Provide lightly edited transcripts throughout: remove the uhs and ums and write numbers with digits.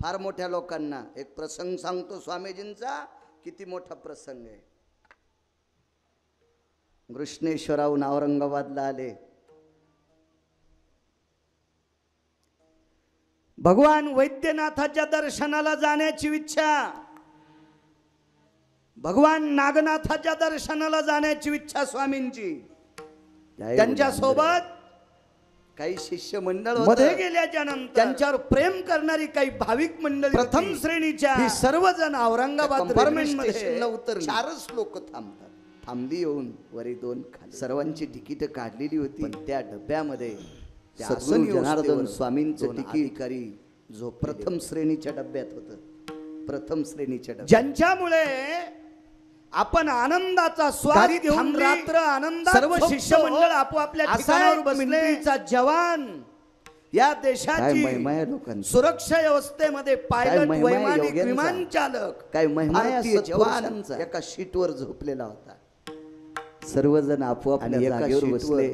फार मोठ्या लोकांना एक प्रसंग सांगतो स्वामीजींचा, किती मोठा प्रसंग आहे। कृष्णेश्वराहून औरंगाबादला आले, भगवान वैद्यनाथाच्या दर्शनाला जाण्याची इच्छा, भगवान नागनाथाच्या दर्शनाला जाण्याची इच्छा स्वामींची। त्यांच्या सोबत काही शिष्य मंडळ मध्ये गेल्याच्या नंतर त्यांच्यावर प्रेम करणारी काही भाविक मंडळी, प्रथम श्रेणीच्या, ही सर्वजण औरंगाबाद कंपार्टमेंट मध्ये उतरली। 4च लोक थांबतात, थांबली येऊन वरी 2 खाली। सर्वांची तिकीट काढलेली होती, पण त्या डब्यामध्ये सद्गुरू जनार्दन स्वामींचं तिकीट जो प्रथम श्रेणीच्या डब्यात होतं, प्रथम श्रेणीच्या डब्यात, ज्यांच्यामुळे आपण आनंदाचा स्वाद घेऊन रात्र आनंदात सर्व शिष्य मंडळ आपोआपल्या ठिकाणावर बसले। जवान या देशाची सुरक्षा व्यवस्थेमध्ये पायलट, वैमानिक, विमान चालक, काही भारतीय जवानांचा एका शीटवर झोपलेला होता। सर्वजण आपोआपल्या जागेवर बसले।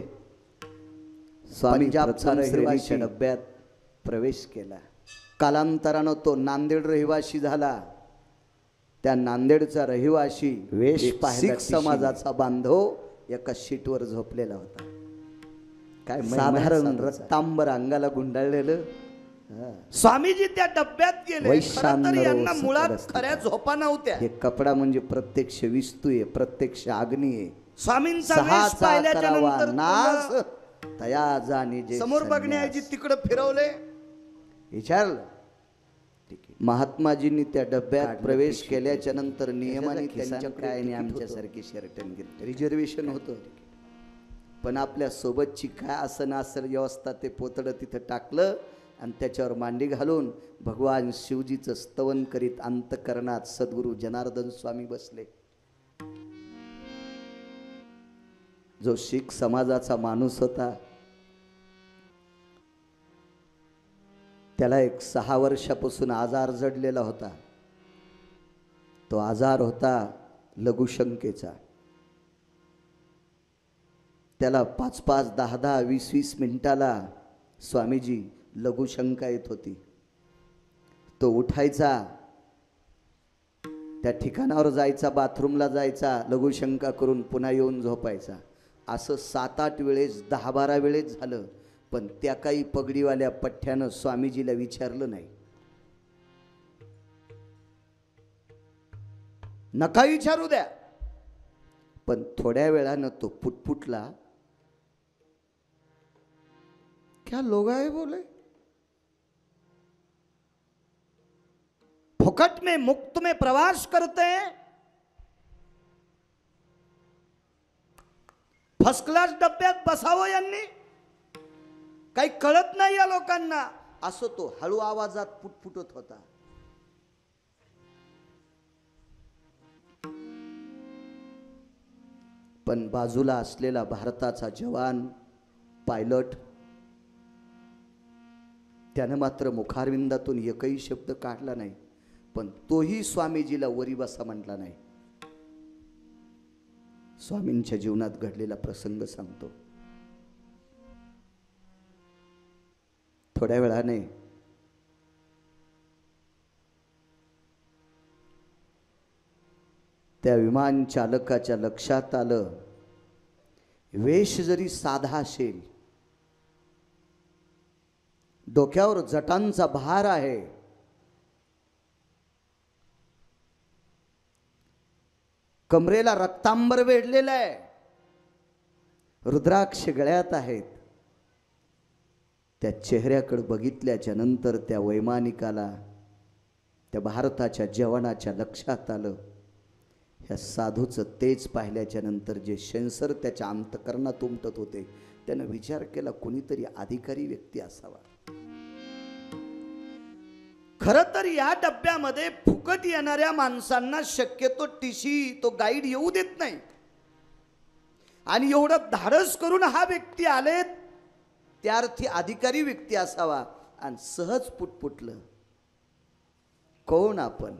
स्वामींच्या श्रेणीच्या डब्यात प्रवेश केला। कालांतरानं तो नांदेड रहिवासी झाला। त्या नांदेडचा रहिवासी वेश शीख समाजाचा बांधव एका शीटवर झोपलेला होता। काय साधारण रक्तांबर अंगाला गुंडाळलेलं। स्वामीजी त्या डब्यात गेले, खरंतर यांना मुळात खऱ्या झोपा नव्हत्या। हे कपडा म्हणजे प्रत्यक्ष विस्तू आहे, प्रत्यक्ष अग्नी आहे। स्वामींचा वेश पाहिल्याच्या नंतर नास तया जाणी जे समोर बघण्याऐवजी तिकडे फिरवले, विचारलं। महात्माजींनी त्या डब्यात प्रवेश केल्याच्या नंतर नियमाने त्यांच्याकडे आणि आमच्यासारखी शर्ट रिझर्वेशन होतं, पण आपल्या सोबतची काय असं असेल व्यवस्था ते पोतडं तिथं टाकलं आणि त्याच्यावर मांडी घालून भगवान शिवजीचं स्तवन करीत अंतकरणात सद्गुरू जनार्दन स्वामी बसले। जो शीख समाजाचा माणूस होता त्याला एक 6 वर्षापासून आजार जडलेला होता। तो आजार होता लघुशंकेचा। त्याला 5-5, 10-10, 20-20 मिनिटाला स्वामीजी लघुशंका येत होती। तो उठायचा, त्या ठिकाणावर जायचा, बाथरूमला जायचा, लघुशंका करून पुन्हा येऊन झोपायचा। असं 7-8 वेळेस, 10-12 वेळेस झालं, पण त्या काही पगडीवाल्या पठ्ठ्यानं स्वामीजीला विचारलं नाही। नका विचारू द्या, पण थोड्या वेळानं तो पुटपुटला, क्या लोग आए बोले, फुकट में मुफ्त में प्रवास करते हैं, फर्स्ट क्लास डब्यात बसावं यांनी, काही कळत नाही या लोकांना, असं तो हळू आवाजात पुटपुटत होता। पण बाजूला असलेला भारताचा जवान पायलट त्यानं मात्र मुखारविंदातून एकही शब्द काढला नाही, पण तोही स्वामीजीला वरी बसा म्हटला नाही। स्वामींच्या जीवनात घडलेला प्रसंग सांगतो। थोड्या वेळाने त्या विमान चालकाच्या लक्षात आलं, वेश जरी साधा असेल, डोक्यावर जटांचा भार आहे, कमरेला रक्तांबर वेढलेला आहे, रुद्राक्ष गळ्यात आहेत, त्या चेहऱ्याकडे बघितल्याच्या नंतर त्या वैमानिकाला, त्या भारताच्या जवानाच्या लक्षात आलं, ह्या साधूचं तेज पाहिल्याच्या नंतर जे सेन्सर त्याच्या अंतकरणात उमटत होते, त्यानं विचार केला कोणीतरी अधिकारी व्यक्ती असावा। खरं तर या डब्यामध्ये फुकट येणाऱ्या माणसांना शक्यतो टीसी, तो गाईड येऊ देत नाही, आणि एवढं धाडस करून हा व्यक्ती आले, त्या अर्थी अधिकारी व्यक्ती असावा। आणि सहज पुटपुटलं, कोण आपण?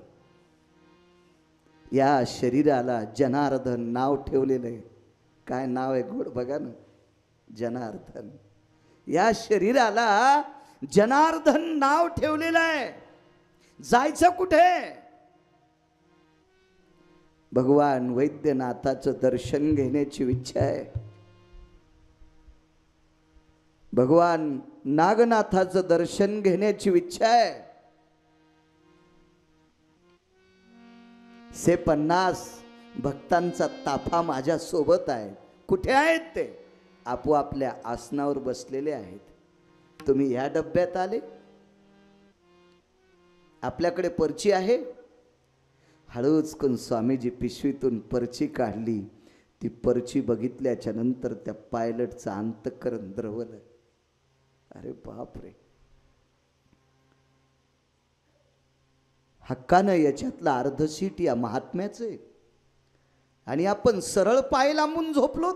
या शरीराला जनार्दन नाव ठेवलेलं आहे। काय नाव आहे गोड बघा ना, जनार्दन। या शरीराला जनार्दन नाव ठेवलेलं आहे। जायचं कुठे? भगवान वैद्यनाथाचं दर्शन घेण्याची इच्छा आहे. भगवान नागनाथाचं दर्शन घेण्याची इच्छा आहे. 50 भक्तांचा ताफा माझ्या सोबत आहे. कुठे आहेत ते? आपोआपल्या आसनावर बसलेले आहेत. तुम्ही या डब्यात आले? आपल्याकडे पर्ची आहे? हळूच करून स्वामीजी पिशवीतून पर्ची काढली. ती पर्ची बघितल्याच्या नंतर त्या पायलटचं अंतःकरण द्रवलं. अरे बाप रे, हक्कानं याच्यातलं अर्ध सीट या महात्म्याचं आहे आणि आपण सरळ पाय लांबून झोपलो.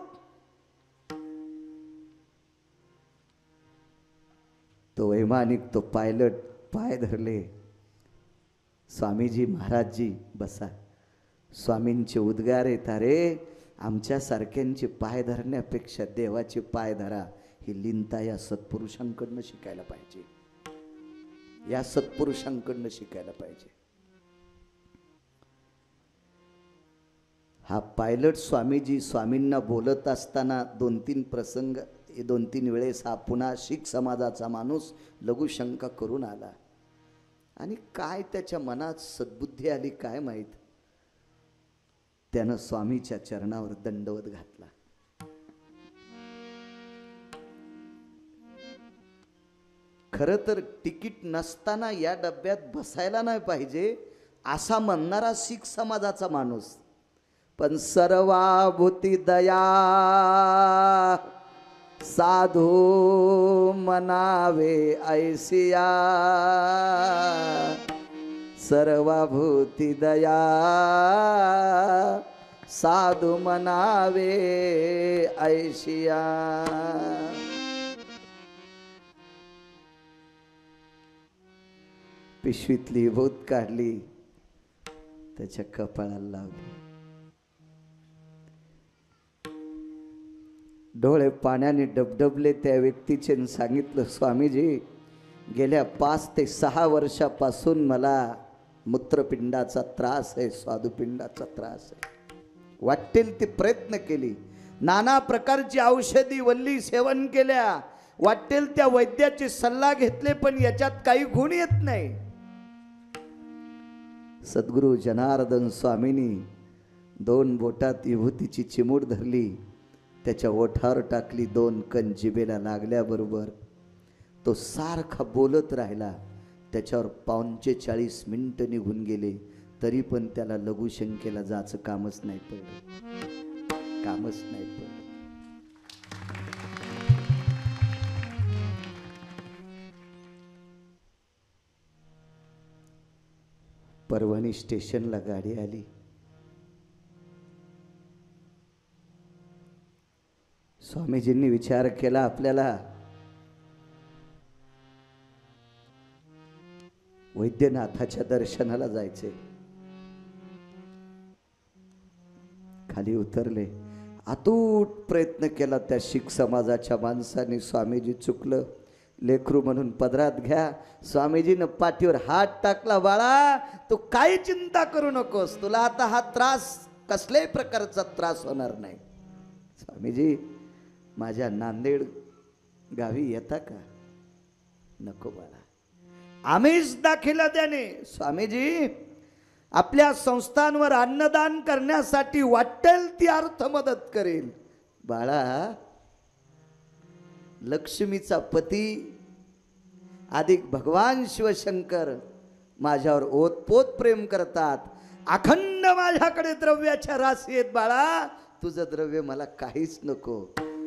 तो वैमानिक, तो पायलट पाय धरले. स्वामीजी महाराजजी बसा. स्वामींचे उद्गार येत, अरे आमच्या सारख्यांचे पाय धरण्यापेक्षा देवाचे पाय धरा. ही लीनता या सत्पुरुषांकडनं शिकायला पाहिजे. या सत्पुरुषांकडनं शिकायला पाहिजे. हा पायलट स्वामीजी स्वामींना बोलत असताना 2-3 प्रसंग, 2-3 वेळेस हा पुन्हा शीख समाजाचा माणूस लघुशंका करून आला. आणि काय त्याच्या मनात सद्बुद्धी आली काय माहीत, त्यानं स्वामीच्या चरणावर दंडवत घातला. खरं तर तिकीट नसताना या डब्यात बसायला नाही पाहिजे असा म्हणणारा शीख समाजाचा माणूस, पण सर्वाभूती दया साधू मनावे ऐसिया, सर्वभूती दया साधू मनावे ऐसिया. पिशवीतली भूत काढली, त्याच्या कपाळाला लावली. डोळे पाण्याने डबडबले त्या व्यक्तीचे. सांगितलं, स्वामीजी गेल्या 5 ते 6 वर्षापासून मला मूत्रपिंडाचा त्रास आहे, स्वादुपिंडाचा त्रास आहे. वाटेल ते प्रयत्न केली, नाना प्रकारची औषधी वल्ली सेवन केल्या, वाटेल त्या वैद्याचे सल्ला घेतले, पण याच्यात काही गुण येत नाही. सद्गुरु जनार्दन स्वामींनी 2 बोटात विभूतीची चिमूट धरली, त्याच्या ओठावर टाकली. 2 कण जिभेला लागल्याबरोबर तो सारखा बोलत राहिला. त्याच्यावर 45 मिनिटं निघून गेले, तरी पण त्याला लघुशंकेला जायचं कामच नाही पडलं. कामच नाही पडलं. परभणी स्टेशनला गाडी आली. स्वामीजींनी विचार केला, आपल्याला वैद्यनाथाच्या दर्शनाला जायचे. खाली उतरले. अतूट प्रयत्न केला त्या शीख समाजाच्या माणसाने. स्वामीजी चुकलं, लेकरू म्हणून पदरात घ्या. स्वामीजीनं पाठीवर हात टाकला. बाळा तू काही चिंता करू नकोस, तुला आता हा त्रास कसल्याही प्रकारचा त्रास होणार नाही. स्वामीजी माझ्या नांदेड गावी येता का? नको बाळा, आम्हीच दाखिला त्याने. स्वामीजी आपल्या संस्थांवर अन्नदान करण्यासाठी वाटेल ती अर्थ मदत करेल. बाळा लक्ष्मीचा पती अधिक भगवान शिवशंकर माझ्यावर ओतपोत प्रेम करतात. अखंड माझ्याकडे द्रव्याच्या राशी आहेत. बाळा तुझं द्रव्य मला काहीच नको.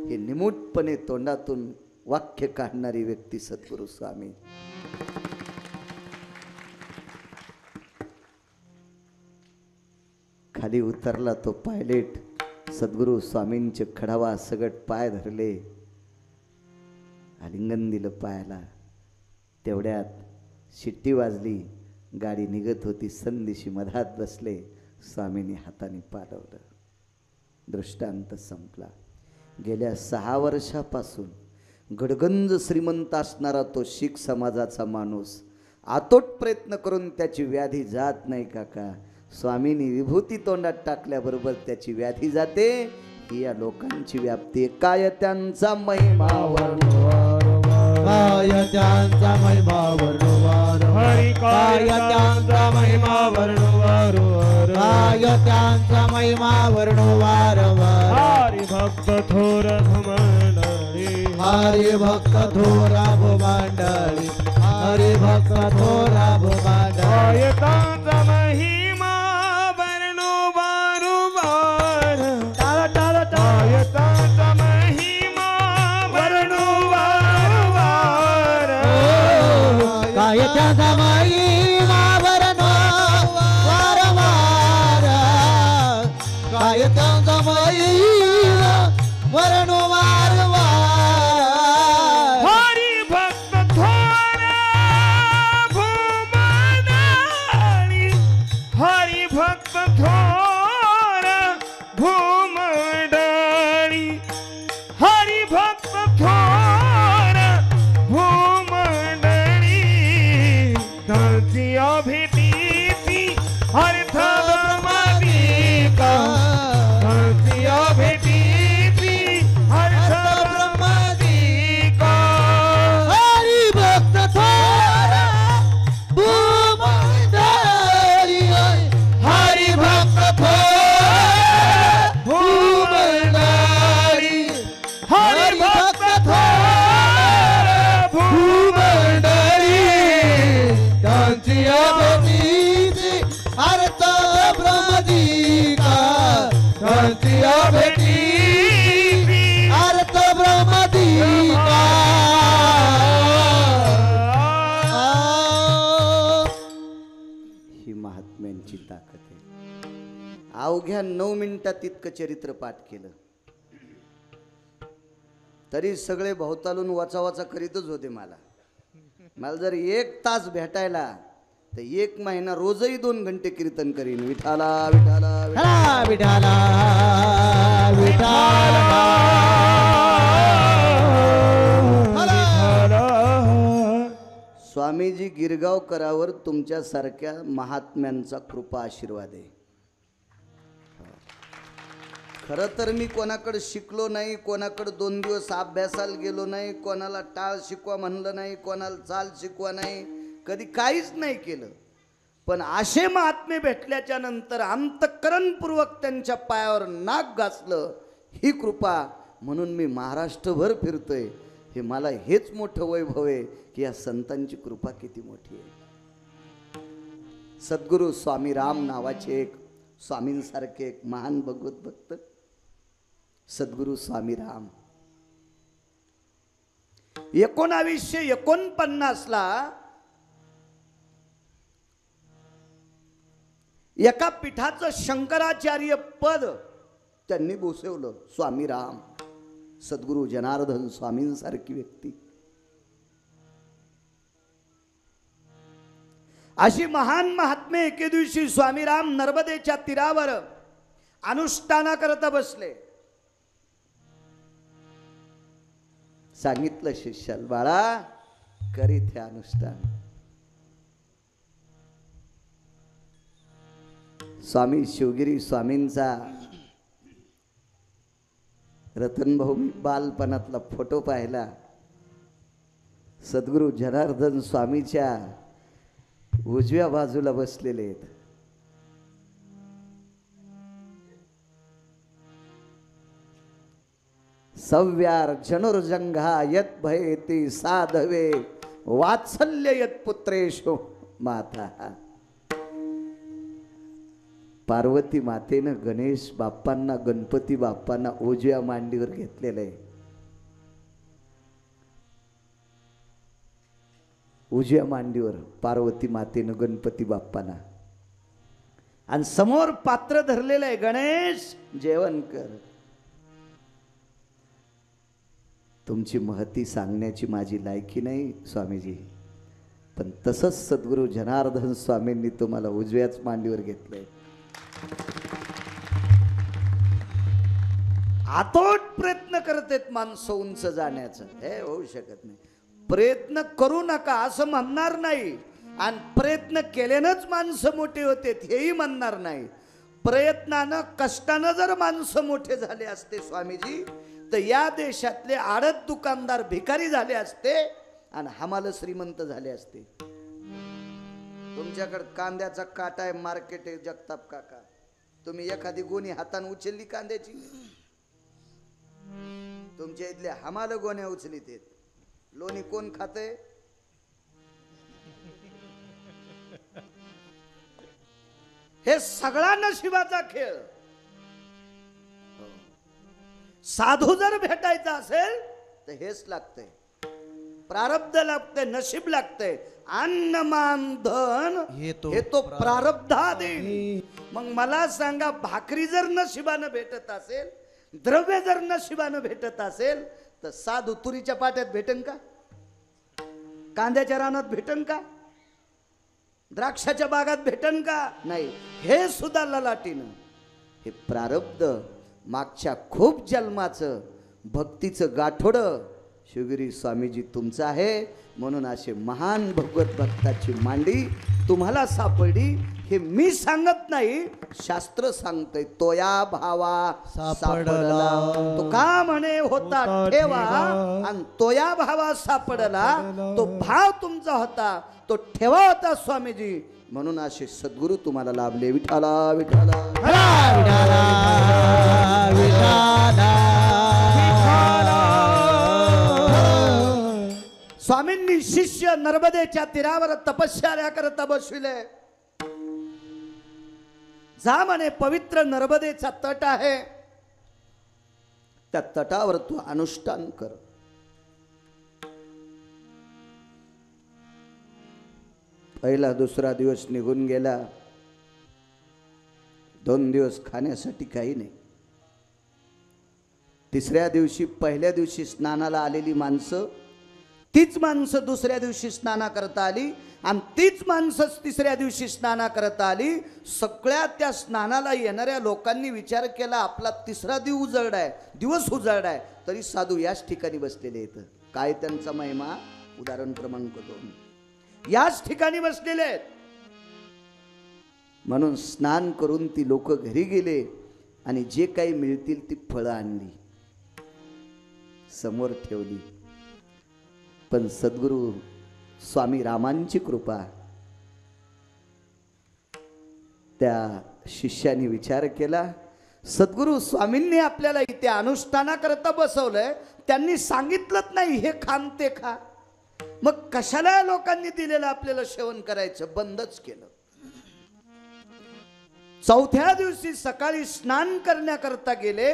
हे निमूटपणे तोंडातून वाक्य काढणारी व्यक्ती सद्गुरु स्वामी. खाली उतरला तो पायलट. सद्गुरु स्वामींचे खडावा सगट पाय धरले, आलिंगन दिलं पायाला. तेवढ्यात शिट्टी वाजली, गाडी निघत होती. संदेशी मधात बसले. स्वामींनी हाताने पाठवलं. दृष्टांत संपला. गेल्या 6 वर्षापासून गडगंज श्रीमंत असणारा तो शीख समाजाचा माणूस आतोट प्रयत्न करून त्याची व्याधी जात नाही काका. स्वामींनी विभूती तोंडात टाकल्याबरोबर त्याची व्याधी जाते. ही या लोकांची व्याप्ती. काय त्यांचा महिमा काय त्यांचा महिमा वर्णवार हरी काय त्यांचा महिमा वर्णवार काय त्यांचा महिमा वर्णवार हरी भक्त थोर मंडळी हरी भक्त थोरा भूमंडळी हरी भक्त थोरा भूमंडळी काय त्यांचा महिमा वर्णवार टाळा टाळा काय त्यांचा महिमा काय त्यांचा महिमा वर्णवार काय त्यांचा महिमा वर्णवार हरी भक्त थोरा भूमंडळी हरी भक्त थोरा भूमंडळी हरी भक्त थोरा भूमंडळी त्यांची भेटीची अर्थ ब्रह्मदीका त्यांची भेटीची अर्थ ब्रह्मदीका हरी भक्त थोरा भूमंडळी हरी भक्त थोरा भूमंडळी हरी भक्त थोरा भूमंडळी त्यांची भेटीची अर्थ ब्रह्मदीका त्यांची भेटीची अर्थ ब्रह्मदीका ही महात्म्यांची ताकद आहे. अवघ्या 9 मिनिटात इतकं चरित्र पाठ केलं तरी सगळे भोवतालून वाचा वाचा करीतच होते. मला जर 1 तास भेटायला तर 1 महिना रोजही 2 घंटे कीर्तन करीन. विठाला विठाला विठाला विठाला विठाला स्वामीजी गिरगावकरावर तुमच्यासारख्या महात्म्यांचा कृपा आशीर्वाद आहे. खरं तर मी कोणाकडे शिकलो नाही, कोणाकडे 2 दिवस अभ्यासाला गेलो नाही, कोणाला टाळ शिकवा म्हणलं नाही, कोणाला चाल शिकवा नाही, कधी काहीच नाही केलं. पण असे महात्मे भेटल्याच्या नंतर अंतःकरणपूर्वक त्यांच्या पायावर नाक घासलं. ही कृपा म्हणून मी महाराष्ट्रभर फिरतोय. हे मला हेच मोठं वैभव आहे की या संतांची कृपा किती मोठी आहे. सद्गुरू स्वामी राम नावाचे एक स्वामींसारखे एक महान भगवत भक्त सद्गुरू स्वामी राम 1949 ला एका पीठाचं शंकराचार्य पद त्यांनी भूषवलं. स्वामी राम सद्गुरू जनार्दन स्वामींसारखी व्यक्ती. अशी महान महात्मे एके दिवशी स्वामीराम नर्मदेच्या तीरावर अनुष्ठाना करता बसले. सांगितलं शिष्याला, बाळा करीत हे अनुष्ठान. स्वामी शिवगिरी स्वामींचा रतनभाऊ मी बालपणातला फोटो पाहिला. सद्गुरू जनार्दन स्वामीच्या उजव्या बाजूला बसलेले आहेत. सव्यार जनुर्जंघा यत भयेति साधवे वात्सल्य यत पुत्रेशो माता. पार्वती मातेनं गणेश बाप्पांना गणपती बाप्पांना उजव्या मांडीवर घेतलेलं आहे. उजव्या मांडीवर पार्वती मातेनं गणपती बाप्पांना आणि समोर पात्र धरलेलं आहे. गणेश जेवण कर. तुमची महती सांगण्याची माझी लायकी नाही स्वामीजी, पण तसंच सद्गुरू जनार्दन स्वामींनी तुम्हाला उजव्याच मांडीवर घेतलंय. आतोट प्रयत्न करतेत माणसं उंच जाण्याचं. हे होऊ शकत नाही. प्रयत्न करू नका असं म्हणणार नाही. आणि प्रयत्न केल्यानंच माणसं मोठे होते हेही म्हणणार नाही. प्रयत्नानं कष्टानं जर माणसं मोठे झाले असते स्वामीजी तर या देशातले आडत दुकानदार भिकारी झाले असते आणि हमाल श्रीमंत झाले असते. तुमच्याकडे कांद्याचा काटा आहे, मार्केट आहे जगताप काका, तुम्ही एखादी गोणी हाताने उचलली कांद्याची, तुमच्या इथले हमाल गोण्या उचलीत आहेत. लोणी कोण खाते? हे सगळा नशिबाचा खेळ. साधू जर भेटायचा असेल तर हेच लागतंय, प्रारब्ध लागतंय, नशीब लागतंय. अन्न मान धन हे तो प्रारब्धाधीन. मग मला सांगा, भाकरी जर नशिबानं भेटत असेल, द्रव्य जर नशिबानं भेटत असेल तर साधू तुरीच्या पाट्यात भेटन का? कांद्याच्या रानात भेटन का? द्राक्षाच्या बागात भेटन का? नाही. हे सुद्धा ललाटीनं. हे प्रारब्ध मागच्या खूप जन्माचं भक्तीचं गाठोडं शिवगिरी स्वामीजी तुमचं आहे. म्हणून असे महान भगवत भक्ताची मांडी तुम्हाला सापडली. हे मी सांगत नाही, शास्त्र सांगतंय. तोया भावा सापडला. तो का म्हणे होता ठेवा आणि तोया भावा सापडला. तो भाव तुमचा होता, तो ठेवा होता स्वामीजी. म्हणून असे सद्गुरू तुम्हाला लाभले. विठाला विठाला स्वामींनी शिष्य नर्मदेच्या तीरावर तपश्चर्या करता बसविले. जा म्हणे, पवित्र नर्मदेचा तट आहे, त्या तटावर तू अनुष्ठान कर. पहिला दुसरा दिवस निघून गेला. 2 दिवस खाण्यासाठी काही नाही. तिसऱ्या दिवशी, पहिल्या दिवशी स्नानाला आलेली माणसं, तीच माणसं दुसऱ्या दिवशी स्नाना करता आली आणि तीच माणसं तिसऱ्या दिवशी स्नाना करता आली. सगळ्या त्या स्नानाला येणाऱ्या लोकांनी विचार केला, आपला तिसरा दिवस उजळलाय, तरी साधू याच ठिकाणी बसलेले आहेत. काय त्यांचा महिमा? उदाहरण क्रमांक 2, याच ठिकाणी बसलेले आहेत. म्हणून स्नान करून ती लोक घरी गेले आणि जे काही मिळतील ती फळं आणली, समोर ठेवली. पण सद्गुरू स्वामी रामांची कृपा, त्या शिष्याने विचार केला, सद्गुरू स्वामींनी आपल्याला इथे अनुष्ठानाकरता बसवलंय, त्यांनी सांगितलंच नाही हे खान ते खा, मग कशाला या लोकांनी दिलेलं आपल्याला सेवन करायचं? बंदच केलं. चौथ्या दिवशी सकाळी स्नान करण्याकरता गेले.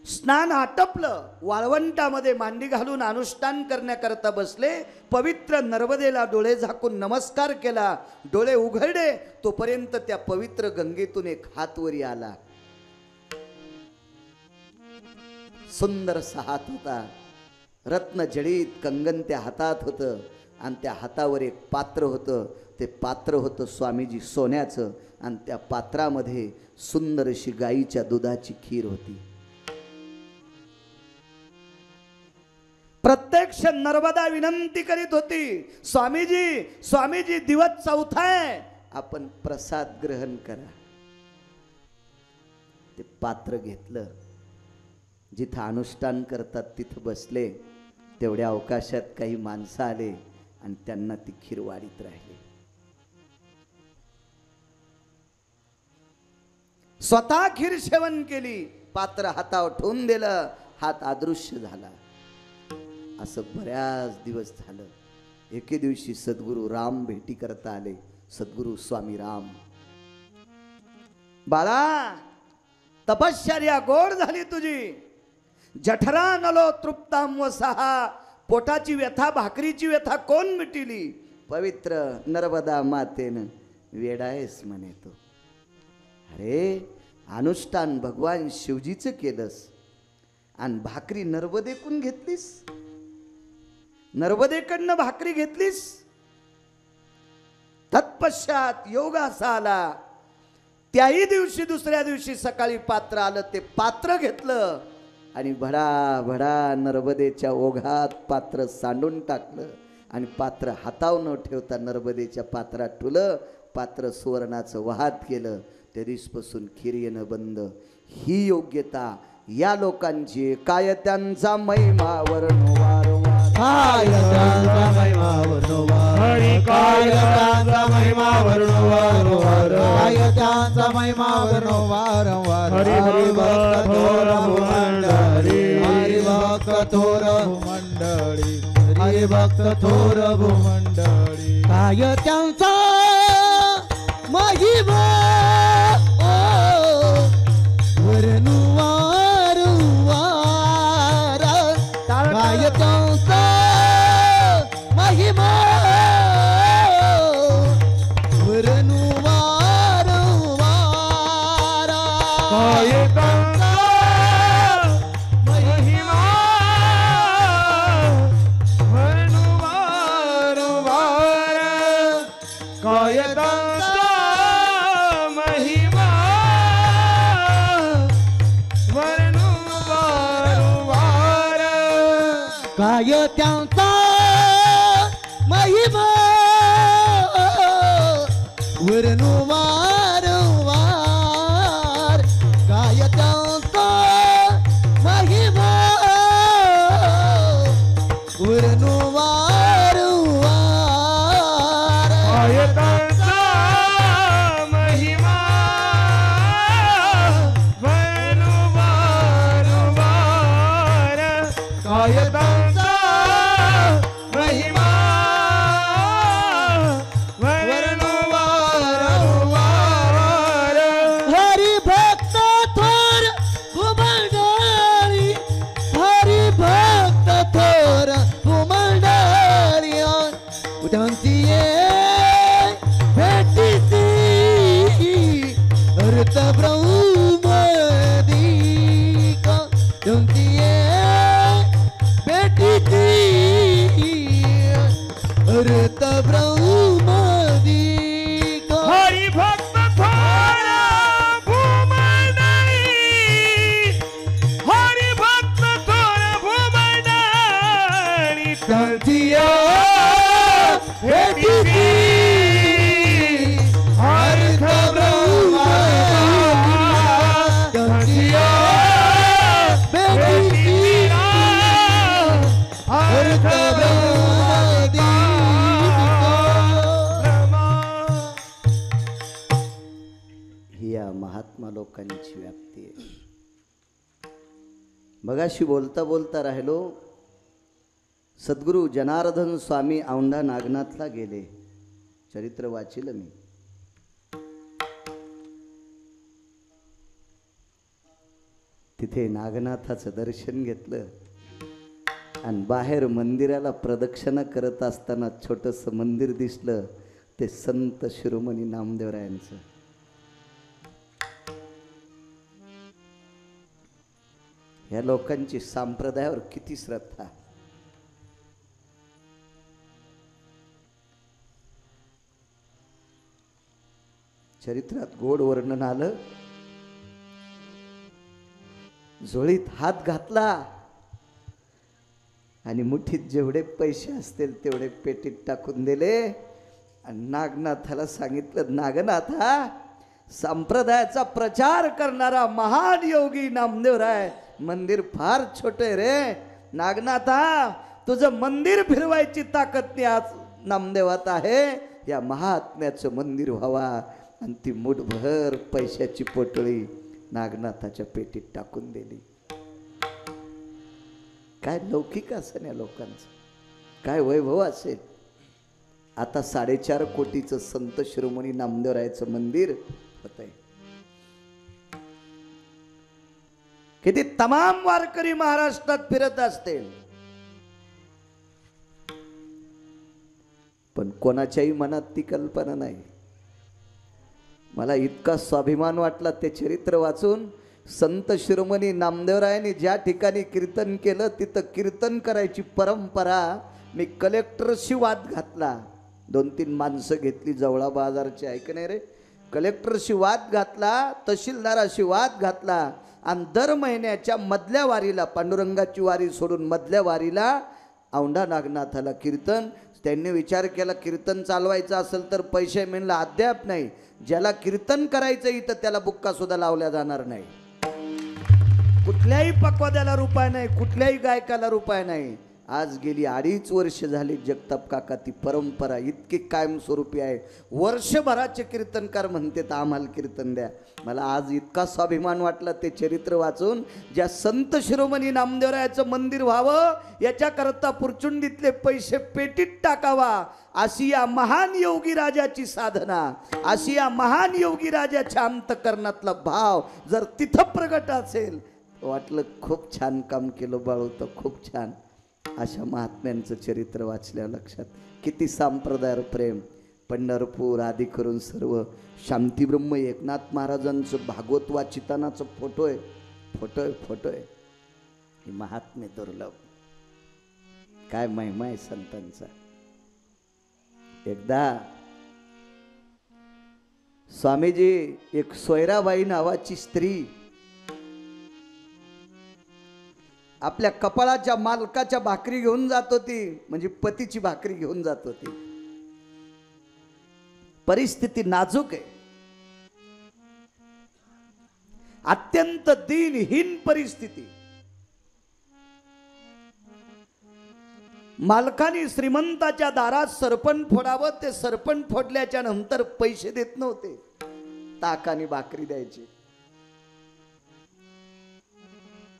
स्नान आटपलं, वाळवंटामध्ये मांडी घालून अनुष्ठान करण्याकरता बसले. पवित्र नर्मदेला डोळे झाकून नमस्कार केला. डोळे उघडले तोपर्यंत त्या पवित्र गंगेतून एक हात वरी आला. सुंदरसा हात होता, रत्न जडित कंगन त्या हातात होतं आणि त्या हातावर एक पात्र होतं. ते पात्र होतं स्वामीजी सोन्याचं आणि त्या पात्रामध्ये सुंदर अशी गाईच्या दुधाची खीर होती. प्रत्यक्ष नर्मदा विनंती करीत होती, स्वामीजी स्वामीजी दिवस चौथा आहे, आपण प्रसाद ग्रहण करा. ते पात्र घेतलं, जिथं अनुष्ठान करतात तिथं बसले. तेवढ्या अवकाशात काही माणसं आले आणि त्यांना ती खीर वाढीत राहिली. स्वतः खीर सेवन केली, पात्र हातावर ठेवून दिलं, हात अदृश्य झाला. असं बऱ्याच दिवस झालं. एके दिवशी सद्गुरू राम भेटी करता आले. सद्गुरू स्वामी राम, बाळा तपश्चर्या गोड झाली तुझी, जठरा नलो तृप्ताम वसहा, पोटाची व्यथा भाकरीची व्यथा कोण मिटिली? पवित्र नर्मदा मातेनं वेडायस म्हणे तो. अरे अनुष्ठान भगवान शिवजीचं केलंस आणि भाकरी नर्मदेकडून घेतलीस, नर्मदेकडनं भाकरी घेतलीस. तत्पश्चात योगासा आला. त्याही दिवशी दुसऱ्या दिवशी सकाळी पात्र आलं. ते पात्र घेतलं आणि भडा भडा नर्मदेच्या ओघात पात्र सांडून टाकलं आणि पात्र हातावर न ठेवता नर्मदेच्या पात्रात ठुलं, पात्र सुवर्णाचं वाहत केलं. त्या दिवसपासून खीर येणं बंद. ही योग्यता या लोकांची. काय त्यांचा महिमा वर्णवार काय त्यांचा महिमा वर्णवार, हरी काय त्यांचा महिमा वर्णवार, काय त्यांचा महिमा वर्णवार, हरी भक्त थोर भूमंडळी, हरी भक्त थोर भूमंडळी, हरी भक्त थोर भूमंडळी. काय त्यांचा महिमा वर्णवार, काय त्यांचा महिमा वर्णवार, काय त्यांचा महिमा वर्णवार, काय त्यांचा महिमा वर्णवार, काय त्यांचा महिमा वर्णवार, काय त्यांचा महिमा वर्णवार, काय त्यांचा महिमा वर्णवार, काय त्यांचा महिमा वर्णवार. हरी भक्त थोर भूमंडळी, हरी भक्त थोर भूमंडळी, त्यांची भेटीची अर्थ ब्रह्मदिक, त्यांची भेटीची अर्थ ब्रह्मदिक. हरी भक्त थोर भूमंडळी, हरी भक्त थोर भूमंडळी, त्यांची भेटीची अर्थ ब्रह्मदिक, त्यांची भेटीची अर्थ ब्रह्मदिक. ही या महात्मा लोकांची व्याप्ती आहे. मगाशी बोलता बोलता राहिलो. सद्गुरू जनार्दन स्वामी औंढा नागनाथला गेले. चरित्र वाचिलं मी. तिथे नागनाथाचं दर्शन घेतलं आणि बाहेर मंदिराला प्रदक्षिणा करत असताना छोटंसं मंदिर दिसलं. ते संत शिरोमणी नामदेवरायांचं. या लोकांची संप्रदायावर किती श्रद्धा. चरित्रात गोड वर्णन आलं. झोळीत हात घातला आणि मुठीत जेवढे पैसे असतील तेवढे पेटीत टाकून दिले आणि नागनाथाला सांगितलं, नागनाथा, संप्रदायाचा प्रचार करणारा महान योगी नामदेवराय, मंदिर फार छोटे रे. नागनाथा, तुझं मंदिर फिरवायची ताकद नाही आज नामदेवात आहे. या महात्म्याचं मंदिर व्हावा. आणि ती मुठभर पैशाची पोटळी नागनाथाच्या पेटीत टाकून दिली. काय लौकिक असेल या लोकांचं, काय वैभव असेल. आता 4.5 कोटीचं संत शिरोमणी नामदेवरायाचं मंदिर होत आहे. किती तमाम वारकरी महाराष्ट्रात फिरत असतील, पण कोणाच्याही मनात ती कल्पना नाही. मला इतका स्वाभिमान वाटला ते चरित्र वाचून. संत शिरोमणी नामदेवरायांनी ज्या ठिकाणी कीर्तन केलं तिथं कीर्तन करायची परंपरा. मी कलेक्टरशी वाद घातला. 2-3 माणसं घेतली जवळा बाजारची, ऐक नाही रे. कलेक्टरशी वाद घातला, तहसीलदाराशी वाद घातला आणि दर महिन्याच्या मधल्या वारीला, पांडुरंगाची वारी सोडून मधल्या वारीला औंढा नागनाथाला कीर्तन त्यांनी विचार केला कीर्तन चालवायचं असेल तर पैसे मिळला अद्याप नाही. ज्याला कीर्तन करायचं इथं त्याला बुक्का सुद्धा लावल्या जाणार नाही. कुठल्याही पक्वाद्याला रुपये नाही, कुठल्याही गायकाला रुपये नाही. आज गेली 2.5 वर्ष झाली जगताप काका ती परंपरा इतकी कायमस्वरूपी आहे. वर्षभराचे कीर्तनकार म्हणते तर आम्हाला कीर्तन द्या. मला आज इतका स्वाभिमान वाटला ते चरित्र वाचून. ज्या संत शिरोमणी नामदेवरायाचं मंदिर व्हावं याच्याकरता पुरचुंडीतले पैसे पेटीत टाकावा अशी या महान योगी राजाची साधना, अशी या महान योगी राजाच्या अंतकरणातला भाव जर तिथं प्रगट असेल वाटलं खूप छान काम केलं बाळू, तर खूप छान. अशा महात्म्यांचं चरित्र वाचल्या लक्षात किती संप्रदायावर प्रेम. पंढरपूर आदी करून सर्व शांतीब्रह्म एकनाथ महाराजांचं भागवत वाचितानाचं फोटो आहे. हे महात्म्य दुर्लभ. काय महिमा आहे संतांचा. एकदा स्वामीजी एक सोयराबाई नावाची स्त्री आपल्या कपाळाच्या मालकाच्या भाकरी घेऊन जात होती, म्हणजे पतीची भाकरी घेऊन जात होती. परिस्थिती नाजूक आहे, अत्यंत दीनहीन परिस्थिती. मालकाने श्रीमंताच्या दारात सरपण फोडावं, ते सरपण फोडल्याच्या नंतर पैसे देत नव्हते, ताकाने भाकरी द्यायची.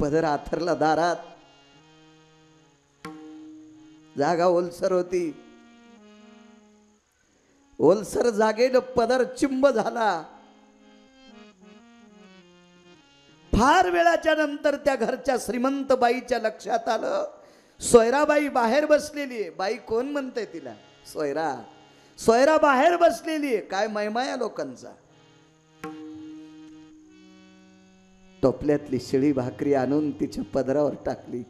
पदर आथरला दारात, जागा ओलसर होती. ओलसर जागेनं पदर चिंब झाला. फार वेळाच्या नंतर त्या घरच्या श्रीमंत बाईच्या लक्षात आलं सोयराबाई बाहेर बसलेली आहे. बाई कोण म्हणते तिला? सोयरा बाहेर बसलेली आहे. काय महिमा या लोकांचा. टोपल्यातली शिळी भाकरी आणून तिच्या पदरावर टाकली.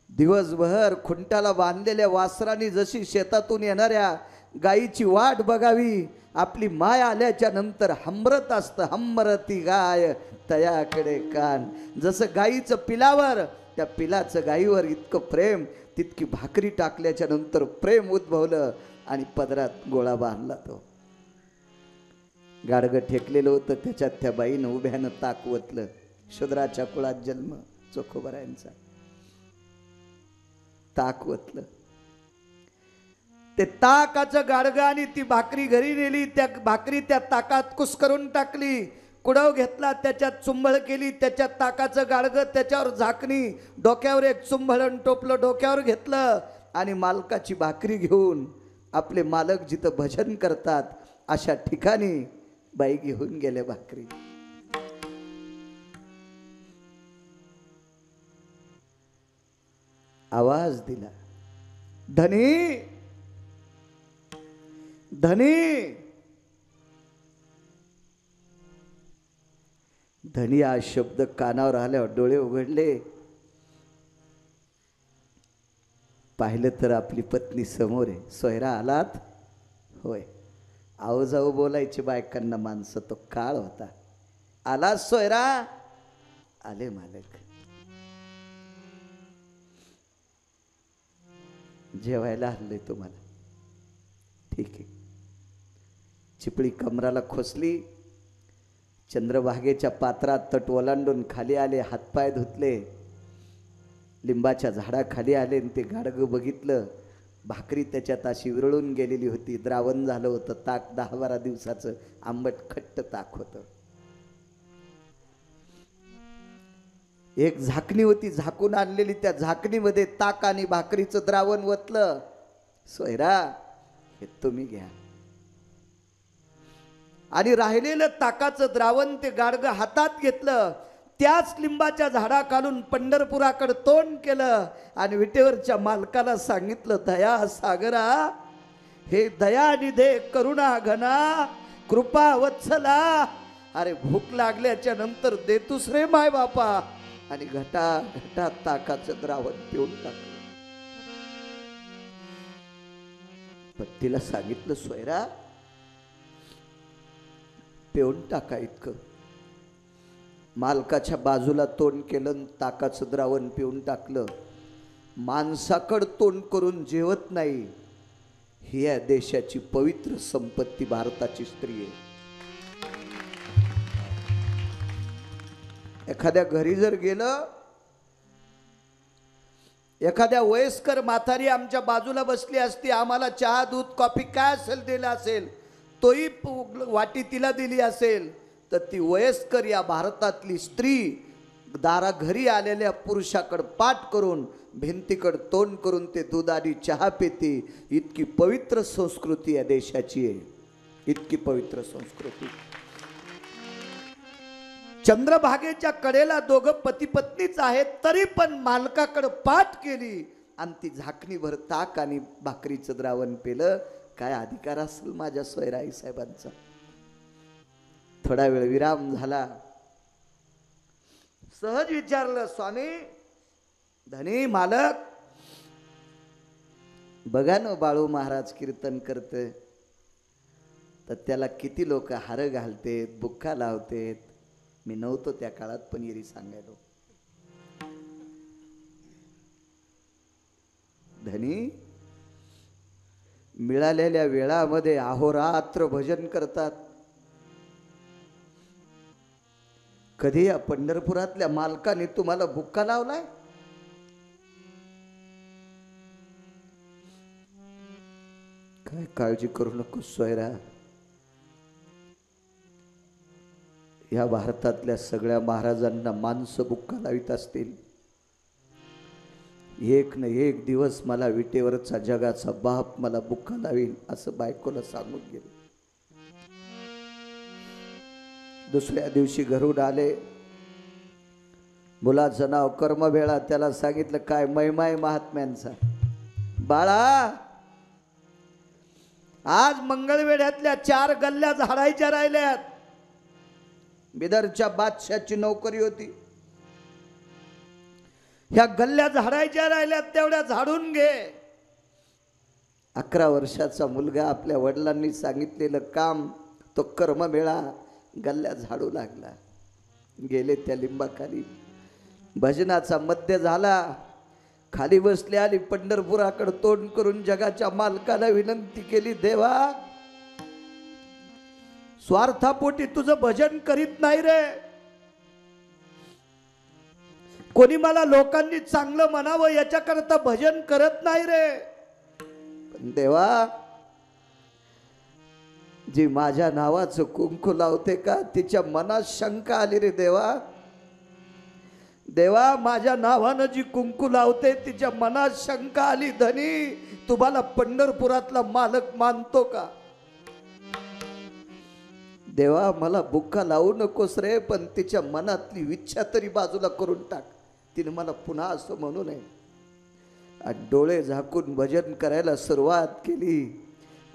दिवसभर खुंटाला बांधलेल्या वासराने जशी शेतातून येणाऱ्या गायीची वाट बघावी, आपली माय आल्याच्या नंतर हंबरत असतं, हंबरती गाय तयाकडे कान. जसं गायीचं पिलावर, त्या पिलाचं गायीवर इतकं प्रेम, तितकी भाकरी टाकल्याच्या नंतर प्रेम उद्भवलं आणि पदरात गोळा बांधला. तो गाडगं ठेकलेलं होतं, त्याच्यात त्या बाईनं उभ्यानं ताक ओतलं. शूद्राच्या कुळात जन्म चोखोबरायांचा. ताक ओतलं. ते ताकाचं गाडगं आणि ती भाकरी घरी नेली. त्या भाकरी त्या ताकात कुस करून टाकली. कुडव घेतला, त्याच्यात चुंबळ केली, त्याच्यात ताकाचं गाडगं, त्याच्यावर झाकणी, डोक्यावर एक चुंबळण टोपलं डोक्यावर घेतलं आणि मालकाची भाकरी घेऊन आपले मालक जिथं भजन करतात अशा ठिकाणी बाई घेऊन गेले भाकरी. आवाज दिला, धनी धनी धनी. हा शब्द कानावर आल्यावर डोळे उघडले. पाहिलं तर आपली पत्नी समोर आहे. सोयरा आलात? होय. आऊ जाऊ बोलायची बायकांना माणसं, तो काळ होता. आला सोयरा? आले मालक. जेवायला आणले तुम्हाला? ठीक आहे. चिपळी कमराला खोसली. चंद्रभागेच्या पात्रात तट ओलांडून खाली आले, हातपाय धुतले, लिंबाच्या झाडाखाली आले आणि ते गाडगं बघितलं. भाकरी त्याच्यात अशी विरळून गेलेली होती, द्रावण झालं होतं. ताक 10-12 दिवसाचं आंबट खट्ट ताक होतं. एक झाकणी होती झाकून आणलेली, त्या झाकणीमध्ये ताक आणि भाकरीचं द्रावण ओतलं. सोयरा, हे तुम्ही घ्या. आणि राहिलेलं ताकाचं द्रावण ते गाडगं हातात घेतलं. त्याच लिंबाच्या झाडाखालून पंढरपुराकडे तोंड केलं आणि विटेवरच्या मालकाला सांगितलं, दया सागरा, हे दयानिधे करुणा घना, कृपा वत्सला, अरे भूक लागल्याच्या नंतर देतुस रे माय बापा. आणि घटा ताकाचं द्रावण पिऊन टाकलं. पत्नीला सांगितलं, सोयरा पिऊन टाका इतकं. मालकाच्या बाजूला तोंड केलं, ताकाचं द्रावण पिऊन टाकलं. माणसाकड तोंड करून जेवत नाही, ही या देशाची पवित्र संपत्ती भारताची स्त्री आहे. एखाद्या घरी जर गेलं, एखाद्या वयस्कर म्हातारी आमच्या बाजूला बसली असती, आम्हाला चहा दूध कॉफी काय असेल दिलं असेल, तोही वाटी तिला दिली असेल, तर ती वयस्कर या भारतातली स्त्री दारा घरी आलेल्या पुरुषाकडे पाठ करून भिंतीकडे तोंड करून ते दूध आणि चहा पिते. इतकी पवित्र संस्कृती या देशाची आहे, इतकी पवित्र संस्कृती. चंद्रभागेच्या कडेला दोघं पती पत्नीच आहेत, तरी पण मालकाकडे पाठ केली आणि ती झाकणीभर ताक आणि भाकरीचं द्रावण पेलं. काय अधिकार असेल माझ्या सोयराई साहेबांचा. थोडा वेळ विराम झाला. सहज विचारलं, स्वामी धनी मालक, बघा ना बाळू महाराज कीर्तन करते, तर त्याला किती लोक हार घालतेत, बुक्का लावतेत. मी नव्हतो त्या काळात, पण येरी सांगायलो. धनी मिळालेल्या वेळामध्ये अहोरात्र भजन करतात. कधी या पंढरपुरातल्या मालकाने तुम्हाला बुक्का लावलाय? काय काळजी करू नको सोयरा. या भारतातल्या सगळ्या महाराजांना माणसं बुक्का लावित असतील. एक न एक दिवस मला विटेवरचा जगाचा बाप मला बुक्का लावील असं बायकोला सांगून गेले. दुसऱ्या दिवशी घरून आले. मुलाचं नाव कर्मभेळा. त्याला सांगितलं काय महिमाय महात्म्यांचा. बाळा, आज मंगळवेढ्यातल्या 4 गल्ल्या झाडायच्या राहिल्यात. बिदरच्या बादशाची नोकरी होती. ह्या गल्ल्या झाडायच्या राहिल्यात, तेवढ्या झाडून घे. 11 वर्षाचा मुलगा आपल्या वडिलांनी सांगितलेलं काम तो कर्ममेळा गल्ल्या झाडू लागला. गेले त्या लिंबाखाली. भजनाचा मध्य झाला. खाली बसले आणि पंढरपुराकडे तोंड करून जगाच्या मालकाला विनंती केली, देवा स्वार्थापोटी तुझं भजन करीत नाही रे. कोणी मला लोकांनी चांगलं म्हणावं याच्याकरता भजन करत नाही रे. पण देवा, जी माझ्या नावाचं कुंकू लावते का तिच्या मनात शंका आली रे देवा. देवा, माझ्या नावानं जी कुंकू लावते तिच्या मनात शंका आली. धनी, तुम्हाला पंढरपुरातला मालक मानतो का? देवा, मला बुक्का लावू नकोस रे, पण तिच्या मनातली इच्छा तरी बाजूला करून टाक. तिने मला पुन्हा असं म्हणू नये. आणि डोळे झाकून भजन करायला सुरुवात केली.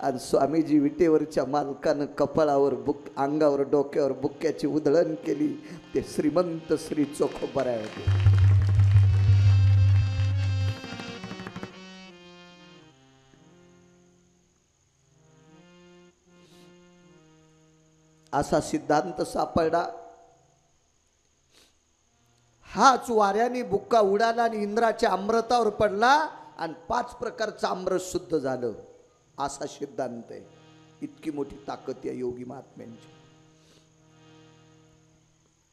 आणि स्वामीजी विटेवरच्या मालकानं कपाळावर अंगावर डोक्यावर बुक्क्याची उधळण केली. ते श्रीमंत श्री चोखोबराय होते. असा सिद्धांत सापडला. हाच वाऱ्याने बुक्का उडाला आणि इंद्राच्या अमृतावर पडला आणि 5 प्रकारचं अमृत शुद्ध झालं. असा सिद्धांत आहे. इतकी मोठी ताकद या योगी महात्म्यांची.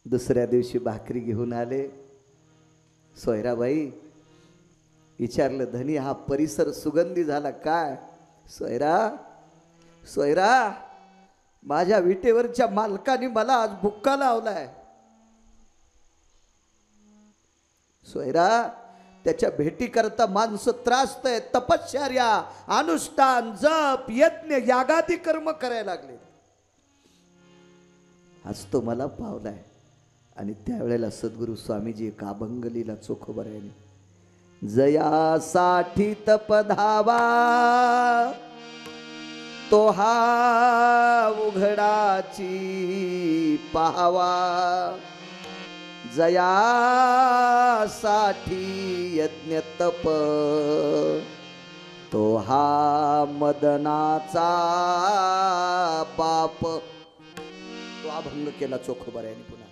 दुसऱ्या दिवशी भाकरी घेऊन आले. सोयराबाई विचारलं, धनी हा परिसर सुगंधी झाला काय? सोयरा, माझ्या विटेवरच्या मालकाने मला आज बुक्का लावलाय. सोयरा, त्याच्या भेटी करता माणसं त्रासत आहेत. तपश्चर्या, अनुष्ठान, जप, यज्ञ, यागादी कर्म करायला लागले. आज तो मला पावलाय. आणि त्यावेळेला सद्गुरु स्वामीजी एक अभंग लिहिला चोखोबरायाने. जयासाठी तपधावा तो हा उघडाची पाहावा. जयासाठी यज्ञ तप तो हा मदनाचा बाप. तो अभंग केला चोखोबरायाने पुन्हा.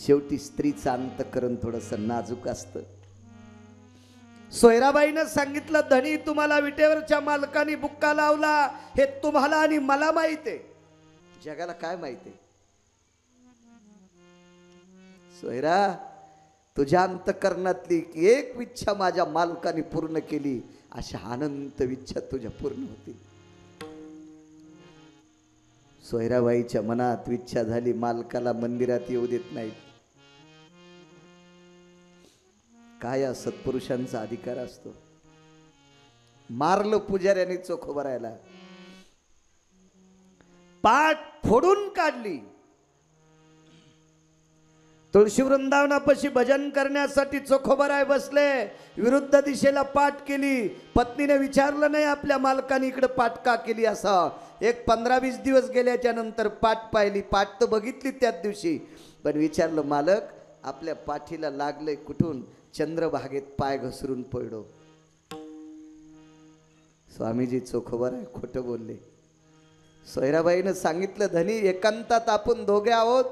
शेवटी स्त्रीचं अंतकरण थोडस नाजूक असतं. सोयराबाईनं सांगितलं, धनी तुम्हाला विटेवरच्या मालकाने बुक्का लावला हे तुम्हाला आणि मला माहित आहे, जगाला काय माहिती आहे? सोयरा, तुझ्या अंतकरणातली एक इच्छा माझ्या मालकाने पूर्ण केली, अशा अनंत इच्छा तुझ्या पूर्ण होतील. सोयराबाईच्या मनात इच्छा झाली, मालकाला मंदिरात येऊ देत नाहीत. काय या सत्पुरुषांचा अधिकार असतो. मारलं पुजाऱ्याने चोखोबरायला, पाठ फोडून काढली. तुळशी वृंदावनापाशी भजन करण्यासाठी चोखोबराय बसले, विरुद्ध दिशेला पाठ केली. पत्नीने विचारलं नाही आपल्या मालकाने इकडे पाठ का केली असा. एक 15-20 दिवस गेल्याच्या नंतर पाठ पाहिली. पाठ तर बघितली त्याच दिवशी, पण विचारलं, मालक आपल्या पाठीला लागलंय कुठून? चंद्रभागेत पाय घसरून पडलो. स्वामीजी चोखोबराय खोटं बोलले. सोयराबाईनं सांगितलं, धनी एकांतात आपण दोघे आहोत.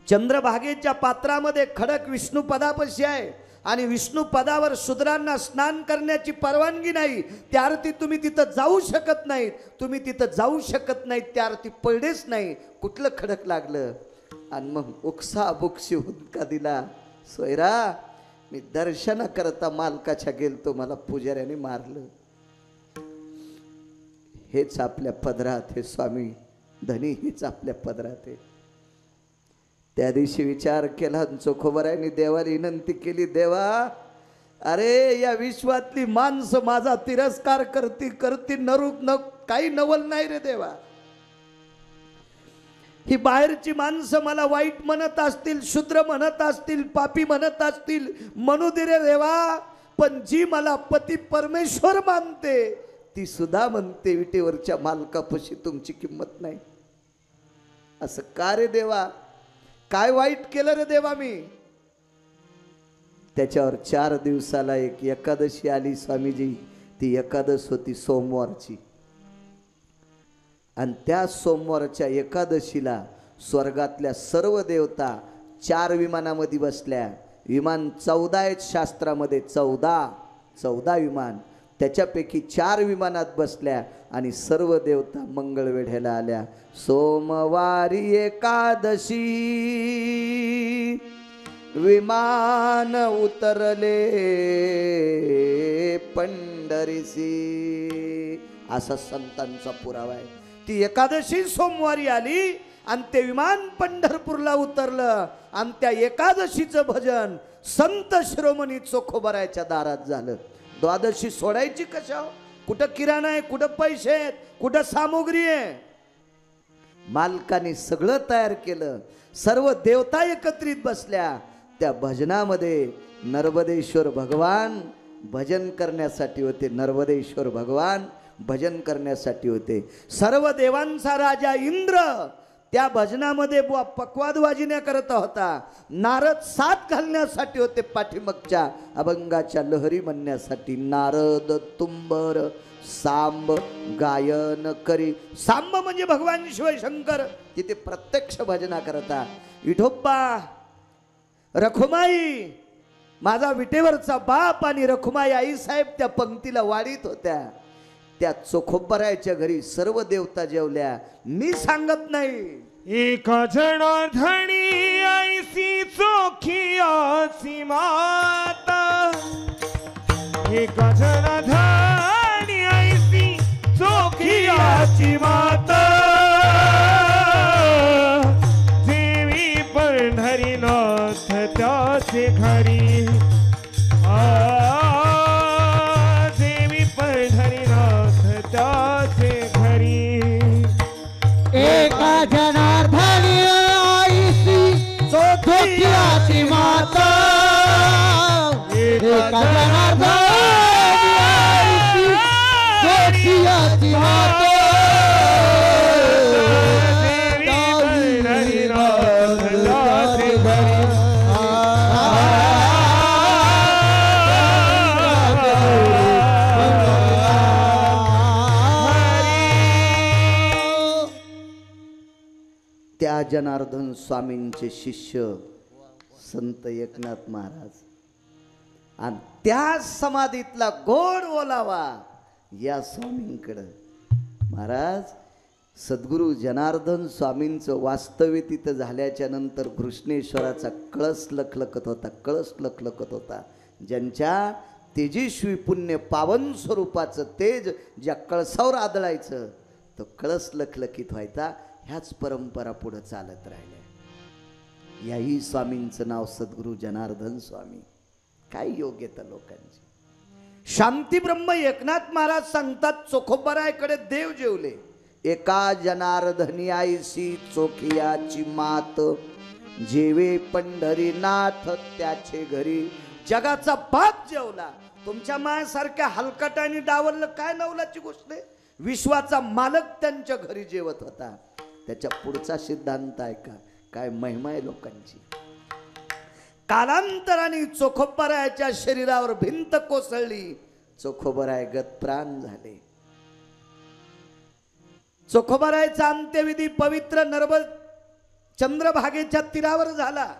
चंद्रभागेच्या पात्रामध्ये खडक विष्णू पदापाशी आहे आणि विष्णू पदावर शूद्रांना स्नान करण्याची परवानगी नाही. त्या अर्थी तुम्ही तिथं जाऊ शकत नाही. तुम्ही तिथं जाऊ शकत नाही त्या अर्थी पडलेच नाही. कुठलं खडक लागलं? आणि मग उकसा बुकशी हुंदका दिला. सोयरा, मी दर्शन करता मालकाच्या गेलतो, मला पुजाऱ्याने मारलं. हेच आपल्या पदरात हे स्वामी धनी, हेच आपल्या पदरात आहे. त्या दिवशी विचार केला, चोखोबरायने देवाला विनंती केली, देवा अरे या विश्वातली माणसं माझा तिरस्कार करती न काही नवल नाही रे देवा. ही बाहेरची माणसं मला वाईट म्हणत असतील, शूद्र म्हणत असतील, पापी म्हणत असतील, म्हणू दे रे देवा. पण जी मला पती परमेश्वर मानते ती सुद्धा म्हणते विटेवरच्या मालकापाशी तुमची किंमत नाही. असं का रे देवा? काय वाईट केलं रे देवा मी? त्याच्यावर 4 दिवसाला एक एकादशी आली स्वामीजी. ती एकादश होती सोमवारची. आणि त्या सोमवारच्या एकादशीला स्वर्गातल्या सर्व देवता 4 विमानामध्ये बसल्या. विमान 14 आहेत शास्त्रामध्ये, 14 विमान. त्याच्यापैकी 4 विमानात बसल्या आणि सर्व देवता मंगळवेढ्याला आल्या. सोमवारी एकादशी विमान उतरले पंढरीसी, असा संतांचा पुरावा आहे. ती एकादशी सोमवारी आली आणि ते विमान पंढरपूरला उतरलं आणि त्या एकादशीचं भजन संत शिरोमणी चोखोबरायच्या दारात झालं. द्वादशी सोडायची कशा? कुठं किराणा आहे, कुठं पैसे आहेत, कुठं सामुग्री आहे? मालकाने सगळं तयार केलं. सर्व देवता एकत्रित बसल्या. त्या भजनामध्ये नर्मदेश्वर भगवान भजन करण्यासाठी होते. नर्मदेश्वर भगवान भजन करण्यासाठी होते. सर्व देवांचा राजा इंद्र त्या भजनामध्ये पक्वाद वाजिण्या करत होता. नारद साथ घालण्यासाठी होते, पाठीमागच्या अभंगाच्या लहरी म्हणण्यासाठी. नारद तुंबर सांब गायन करी. सांब म्हणजे भगवान शिवशंकर, तिथे प्रत्यक्ष भजना करता. विठोबा, रखुमाई माझा विटेवरचा बाप आणि रखुमाई आई साहेब त्या पंक्तीला वाढीत होत्या. त्या चोखोबरायच्या घरी सर्व देवता जेवल्या. मी सांगत नाही. एका जनार्दनी ऐसी चोखियाची माता, एका जनार्दनी ऐसी चोखियाची माता, देवी पंढरीनाथ त्याचे घरी. देवी पंढरीनाथ त्याचे घरी. एका जनार्दनी आईसी चोखियाची माता, एका जनार्दनी आईसी चोखियाची माता, देवी पंढरीनाथ त्याचे घरी. त्या त्या जनार्दन स्वामींचे शिष्य संत एकनाथ महाराज आणि त्या समाधीतला गोड ओलावा या स्वामींकडं. महाराज सद्गुरू जनार्दन स्वामींचं वास्तव्य तिथं झाल्याच्या नंतर घृष्णेश्वराचा कळस लखलखत होता. ज्यांच्या तेजस्वी पुण्य पावन स्वरूपाचं तेज ज्या कळसावर आदळायचं तो कळस लखलखित व्हायचा. ह्याच परंपरा पुढे चालत राहिल्या. याही स्वामींचं नाव सद्गुरू जनार्दन स्वामी. काय योग्यता लोकांची. शांती ब्रह्म एकनाथ महाराज सांगतात चोखोबरायकडे देव जेवले. एका जनार्दनी आईसी चोखियाची मात जेवे पंढरीनाथ त्याचे घरी. जगाचा बाप जेवला. तुमच्या मायासारख्या हलकटाने डावललं काय नवलाची गोष्ट आहे. विश्वाचा मालक त्यांच्या घरी जेवत होता. त्याच्या पुढचा सिद्धांत आहे का काय महिमा आहे लोकांची. कालांतराने चोखोबरायाच्या शरीरावर भिंत कोसळली. चोखोबराय गतप्राण झाले. चोखोबरायचा अंत्यविधी पवित्र नर्मद चंद्रभागेच्या तीरावर झाला.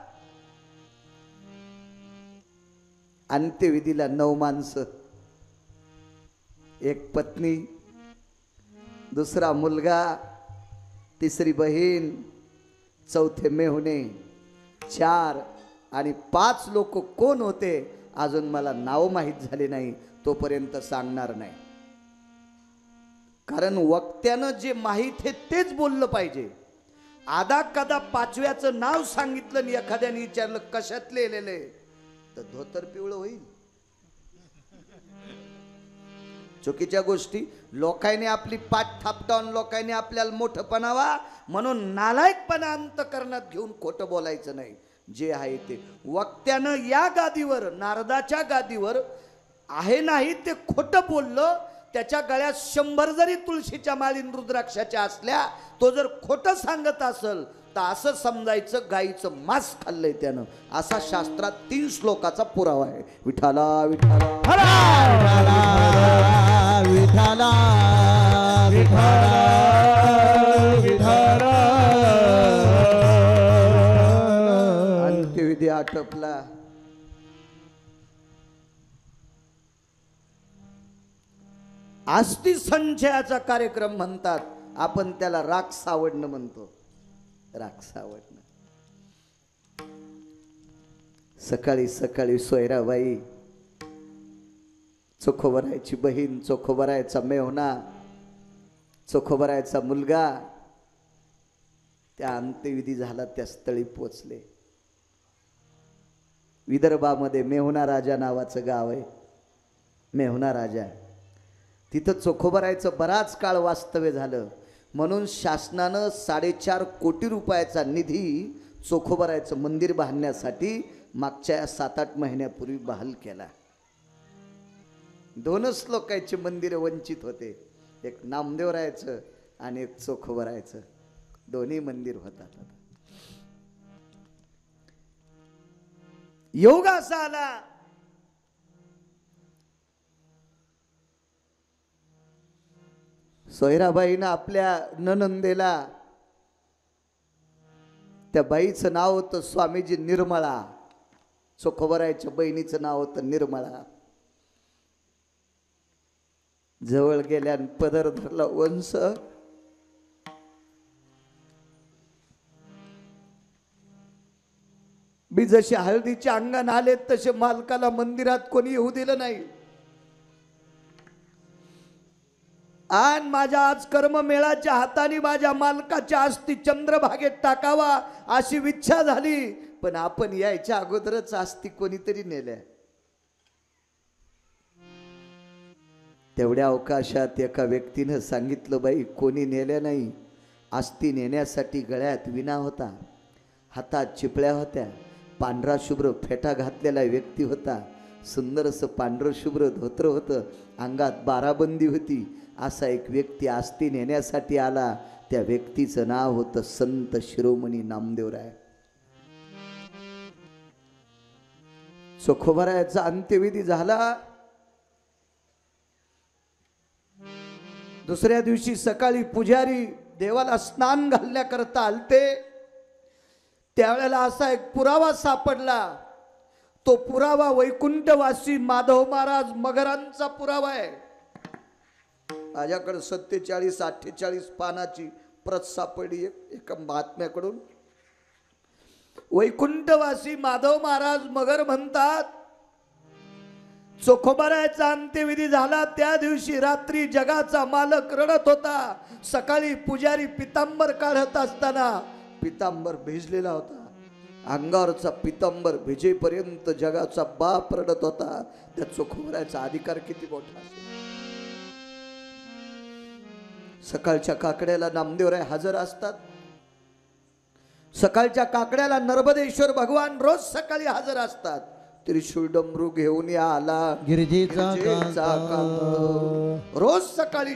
अंत्यविधीला 9 माणसं, एक पत्नी, दुसरा मुलगा, तिसरी बहीण, चौथे मेहुणे, 4 आणि 5 लोक कोण होते अजून मला नाव माहीत झाले नाही. तोपर्यंत सांगणार नाही. कारण वक्त्यानं जे माहीत आहे तेच बोललं पाहिजे. आदा कदा 5व्याचं नाव सांगितलं आणि एखाद्याने विचारलं कशात लिहिलेलं आहे तर धोतर पिवळं होईल. चुकीच्या गोष्टी लोकांनी आपली पाठ थापटावून लोकांनी आपल्याला मोठं पणावा म्हणून नालायकपणा अंतकरणात घेऊन खोटं बोलायचं नाही. जे आहे ते वक्त्यानं या गादीवर नारदाच्या गादीवर आहे नाही ते खोटं बोललं. त्याच्या गळ्यात 100 जरी तुळशीच्या माळीन रुद्राक्षाच्या असल्या तो जर खोटं सांगत असेल तर असं समजायचं गाईचं मांस खाल्लंय त्यानं. असा शास्त्रात 3 श्लोकाचा पुरावा आहे. विठाला विठाला विठाला अंत्यविधी आटपला. आस्ती संचयाचा कार्यक्रम म्हणतात. आपण त्याला राख सावडणं म्हणतो. राख सावडणं. सकाळी सकाळी सोयराबाई, चोखोबरायची बहीण, चोखोबरायचा मेहुणा, चोखोबरायचा मुलगा त्या अंत्यविधी झाला त्या स्थळी पोचले. विदर्भामध्ये मेहुणा राजा नावाचं गाव आहे. मेहुणा राजा तिथं चोखोबरायचं बराच काळ वास्तव्य झालं. म्हणून शासनानं 4.5 कोटी रुपयाचा निधी चोखोबरायचं मंदिर बांधण्यासाठी मागच्या 7-8 महिन्यापूर्वी बहाल केला. 2च लोकांचे मंदिर वंचित होते. एक नामदेवरायचं आणि एक चोखोबरायचं. दोन्ही मंदिर होतात. योग असा आला सोयराबाईनं आपल्या ननंदेला, त्या बाईचं नाव होतं स्वामीजी निर्मळा. चोखोबरायच्या बहिणीचं नाव होतं निर्मळा. जवळ गेल्यान पदर धरला. वंश मी जसे हळदीच्या अंगण आले तसे मालकाला मंदिरात कोणी येऊ दिलं नाही. आणि माझ्या आज कर्ममेळाच्या हाताने माझ्या मालकाच्या अस्थी चंद्रभागेत टाकावा अशी इच्छा झाली. पण आपण यायच्या अगोदरच अस्थी कोणीतरी नेल्या. तेवढ्या अवकाशात एका व्यक्तीनं सांगितलं, बाई कोणी नेल्या नाही. अस्थी नेण्यासाठी गळ्यात विणा होता, हातात चिपळ्या होत्या, पांढरा शुभ्र फेटा घातलेला व्यक्ती होता, सुंदरसं पांढरं शुभ्र धोत्र होतं, अंगात बाराबंदी होती. असा एक व्यक्ती अस्थी नेण्यासाठी आला. त्या व्यक्तीचं नाव होतं संत शिरोमणी नामदेवराय. चोखोबरायाचा अंत्यविधी झाला. दुसऱ्या दिवशी सकाळी पुजारी देवाला स्नान घालण्याकरता आलते. त्यावेळेला असा एक पुरावा सापडला. तो पुरावा वैकुंठवासी माधव महाराज मगरांचा पुरावा आहे. माझ्याकडे 47-48 पानाची प्रत सापडली एका महात्म्याकडून. वैकुंठवासी माधव महाराज मगर म्हणतात, चोखोबारायचा अंत्यविधी झाला त्या दिवशी रात्री जगाचा मालक रडत होता. सकाळी पुजारी पितांबर काढत असताना पितांबर भिजलेला होता. अंगावरचा पितांबर भिजेपर्यंत जगाचा बाप रडत होता. त्या चोखोबारायचा अधिकार किती मोठा असेल. सकाळच्या काकड्याला नामदेवराय हजर असतात. सकाळच्या काकड्याला नर्मदेश्वर भगवान रोज सकाळी हजर असतात. त्रिशूळ डमरू घेऊन या आला गिरजेचा कांत. रोज सकाळी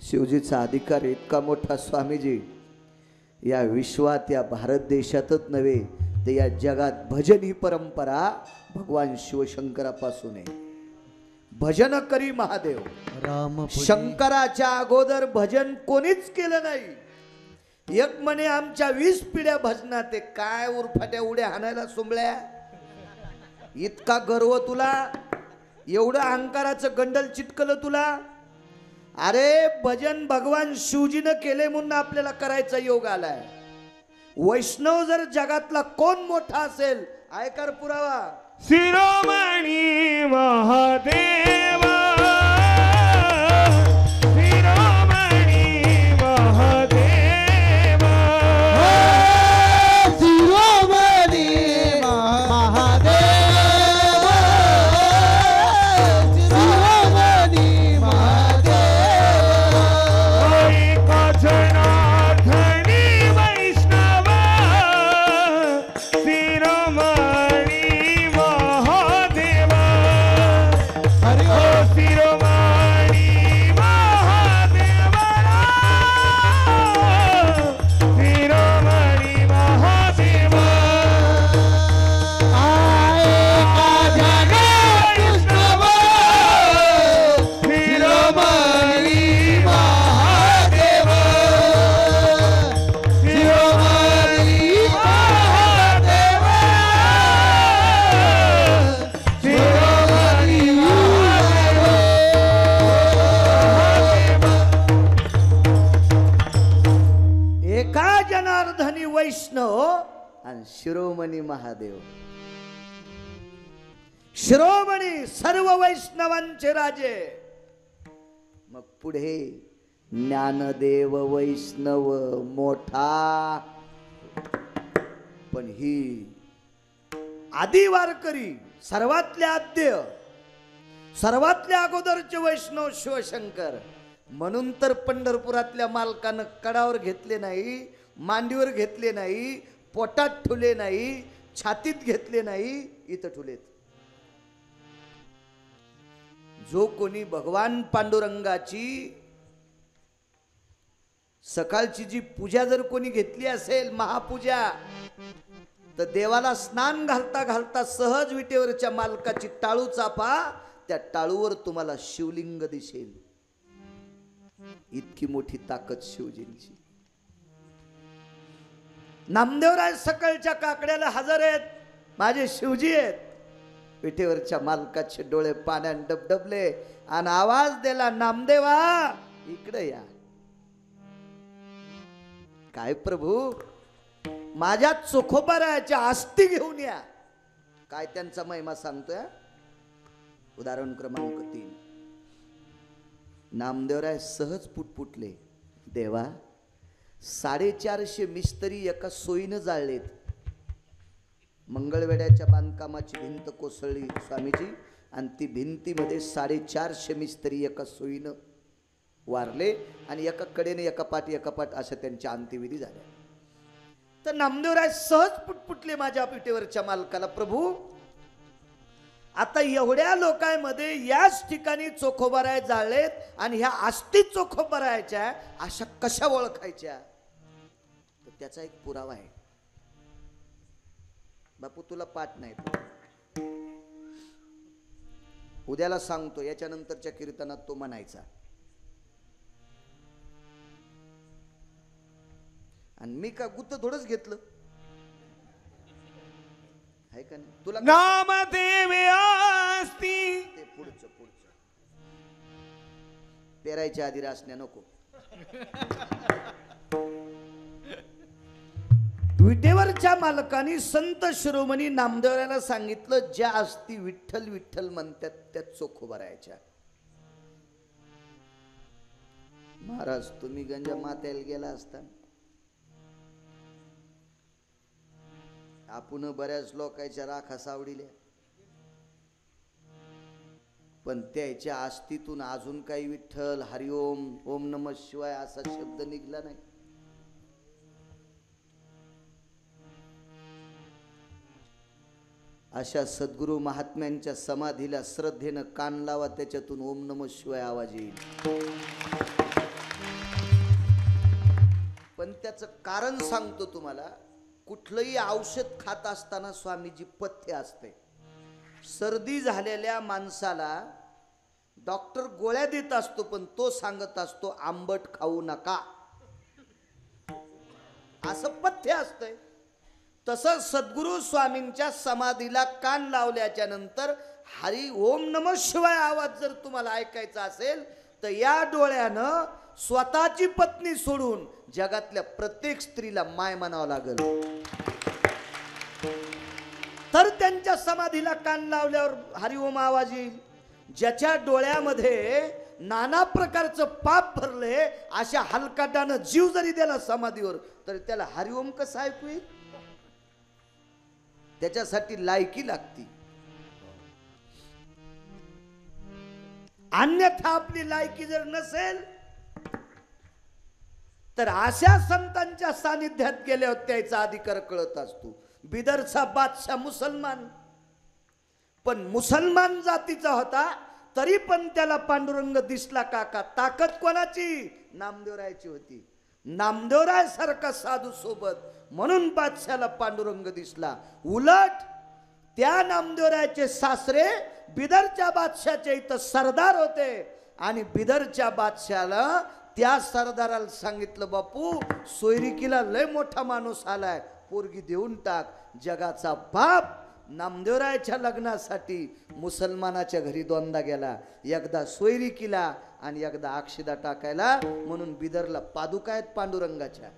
शिवजीचा अधिकार इतका मोठा स्वामीजी. या विश्वात या भारत देशातच नव्हे तर या जगात भजन ही परंपरा भगवान शिवशंकरापासून आहे. भजन करी महादेव. राम शंकराच्या अगोदर भजन कोणीच केलं नाही. एक म्हणे आमच्या 20 पिढ्या भजनात आहे. काय उरफाट्या उड्या हाणायला सुंबळ्या. इतका गर्व तुला, एवढं अहंकाराचं गंडल चिटकलं तुला. अरे भजन भगवान शिवजीनं केले म्हणून आपल्याला करायचा योग आलाय. वैष्णव जर जगातला कोण मोठा असेल, ऐकार पुरावा. शिरोमणी महादेवा वैष्णव आणि शिरोमणी महादेव. शिरोमणी सर्व वैष्णवांचे राजे. मग पुढे ज्ञानदेव वैष्णव मोठा. पण ही आदी वारकरी सर्वातल्या आद्य सर्वातल्या अगोदरचे वैष्णव शिवशंकर. म्हणून तर पंढरपुरातल्या मालकानं कडावर घेतले नाही, मांडीवर घेतले नाही, पोटात ठुले नाही, छातीत घेतले नाही, इथं ठुलेत. जो कोणी भगवान पांडुरंगाची सकाळची जी पूजा जर कोणी घेतली असेल, महापूजा, तर देवाला स्नान घालता घालता सहज विटेवरच्या मालकाची टाळू चापा, त्या टाळूवर तुम्हाला शिवलिंग दिसेल. इतकी मोठी ताकद शिवजींची. नामदेवराय सकाळच्या काकड्याला हजर आहेत. माझे शिवजी आहेत. विटेवरच्या मालकाचे डोळे पाण्यात डबडबले आणि आवाज दिला, नामदेवा इकडे या. काय प्रभू, माझ्या चोखोबारायाच्या आस्ती घेऊन या. काय त्यांचा महिमा सांगतोय. उदाहरण क्रमांक 3. नामदेवराय सहज पुटपुटले, देवा 450 मिस्त्री एका सोयीनं जाळलेत. मंगळवेड्याच्या बांधकामाची भिंत कोसळली स्वामीजी, आणि ती भिंतीमध्ये 450 मिस्त्री एका सोयीनं वारले, आणि एका कडेने एका पाठ अशा त्यांच्या अंत्यविधी झाल्या. तर नामदेवराय सहज पुटपुटले माझ्या पिठेवरच्या मालकाला, प्रभू आता एवढ्या लोकांमध्ये याच ठिकाणी चोखोबाराय जाळलेत, आणि ह्या आस्ती चोखोबारायच्या अशा कशा ओळखायच्या. तर त्याचा एक पुरावा आहे. बापू तुला पाठ नाही, उद्याला सांगतो. याच्यानंतरच्या कीर्तनात तो म्हणायचा. आणि मी का गुत्त थोडंच घेतलं आहे का नाही तुला नामदेवे अस्ति ते पुढचं पेरायच्या आधी रासण्या नको विटेवरच्या मालकाने संत शिरोमणी नामदेवराला सांगितलं ज्या असती विठ्ठल विठ्ठल म्हणतात त्या चोख उभा राहायच्या. महाराज तुम्ही गंजा मात्याला गेला असता आपण बऱ्याच लोकांच्या राखा सावडील्या पण त्याच्या आस्तीतून अजून काही विठ्ठल हरिओम ओम नमः शिवाय असा शब्द निघला नाही. अशा सद्गुरु महात्म्यांच्या समाधीला श्रद्धेनं कान लावा त्याच्यातून ओम नमः शिवाय आवाज येईल. पण त्याचं कारण सांगतो तुम्हाला. कुठलंही औषध खात असताना स्वामीजी पथ्य असते. सर्दी झालेल्या माणसाला डॉक्टर गोळ्या देत असतो पण तो सांगत असतो आंबट खाऊ नका असं पथ्य असतंय. तसं सद्गुरु स्वामींच्या समाधीला कान लावल्याच्या नंतर हरी ओम नमः शिवाय आवाज जर तुम्हाला ऐकायचा असेल तर या डोळ्यानं स्वतःची पत्नी सोडून जगातल्या प्रत्येक स्त्रीला माय म्हणावं लागेल तर त्यांच्या समाधीला कान लावल्यावर हरिओम आवाज येईल. ज्याच्या डोळ्यामध्ये नाना प्रकारचं पाप भरले अशा हलकाटानं जीव जरी दिला समाधीवर तर त्याला हरिओम कसं ऐकू येईल. त्याच्यासाठी लायकी लागती. अन्यथा आपली लायकी जर नसेल तर अशा संतांच्या सानिध्यात गेल्यावर त्याचा अधिकार कळत असतो. बिदरचा बादशाह मुसलमान पण मुसलमान जातीचा होता तरी पण त्याला पांडुरंग दिसला काका. ताकद कोणाची? नामदेवरायाची होती. नामदेवराय सारखा साधू सोबत म्हणून बादशाला पांडुरंग दिसला. उलट त्या नामदेवरायाचे सासरे बिदरच्या बादशाच्या इथं सरदार होते आणि बिदरच्या बादशाला त्या सरदाराला सांगितलं बापू सोयरिकीला लय मोठा माणूस आलाय पोरगी देऊन टाक. जगाचा बाप नामदेवरायाच्या लग्नासाठी मुसलमानाच्या घरी दोनदा गेला. एकदा सोयरिकीला आणि एकदा अक्षदा टाकायला. म्हणून बिदरला पादुका आहेत पांडुरंगाच्या.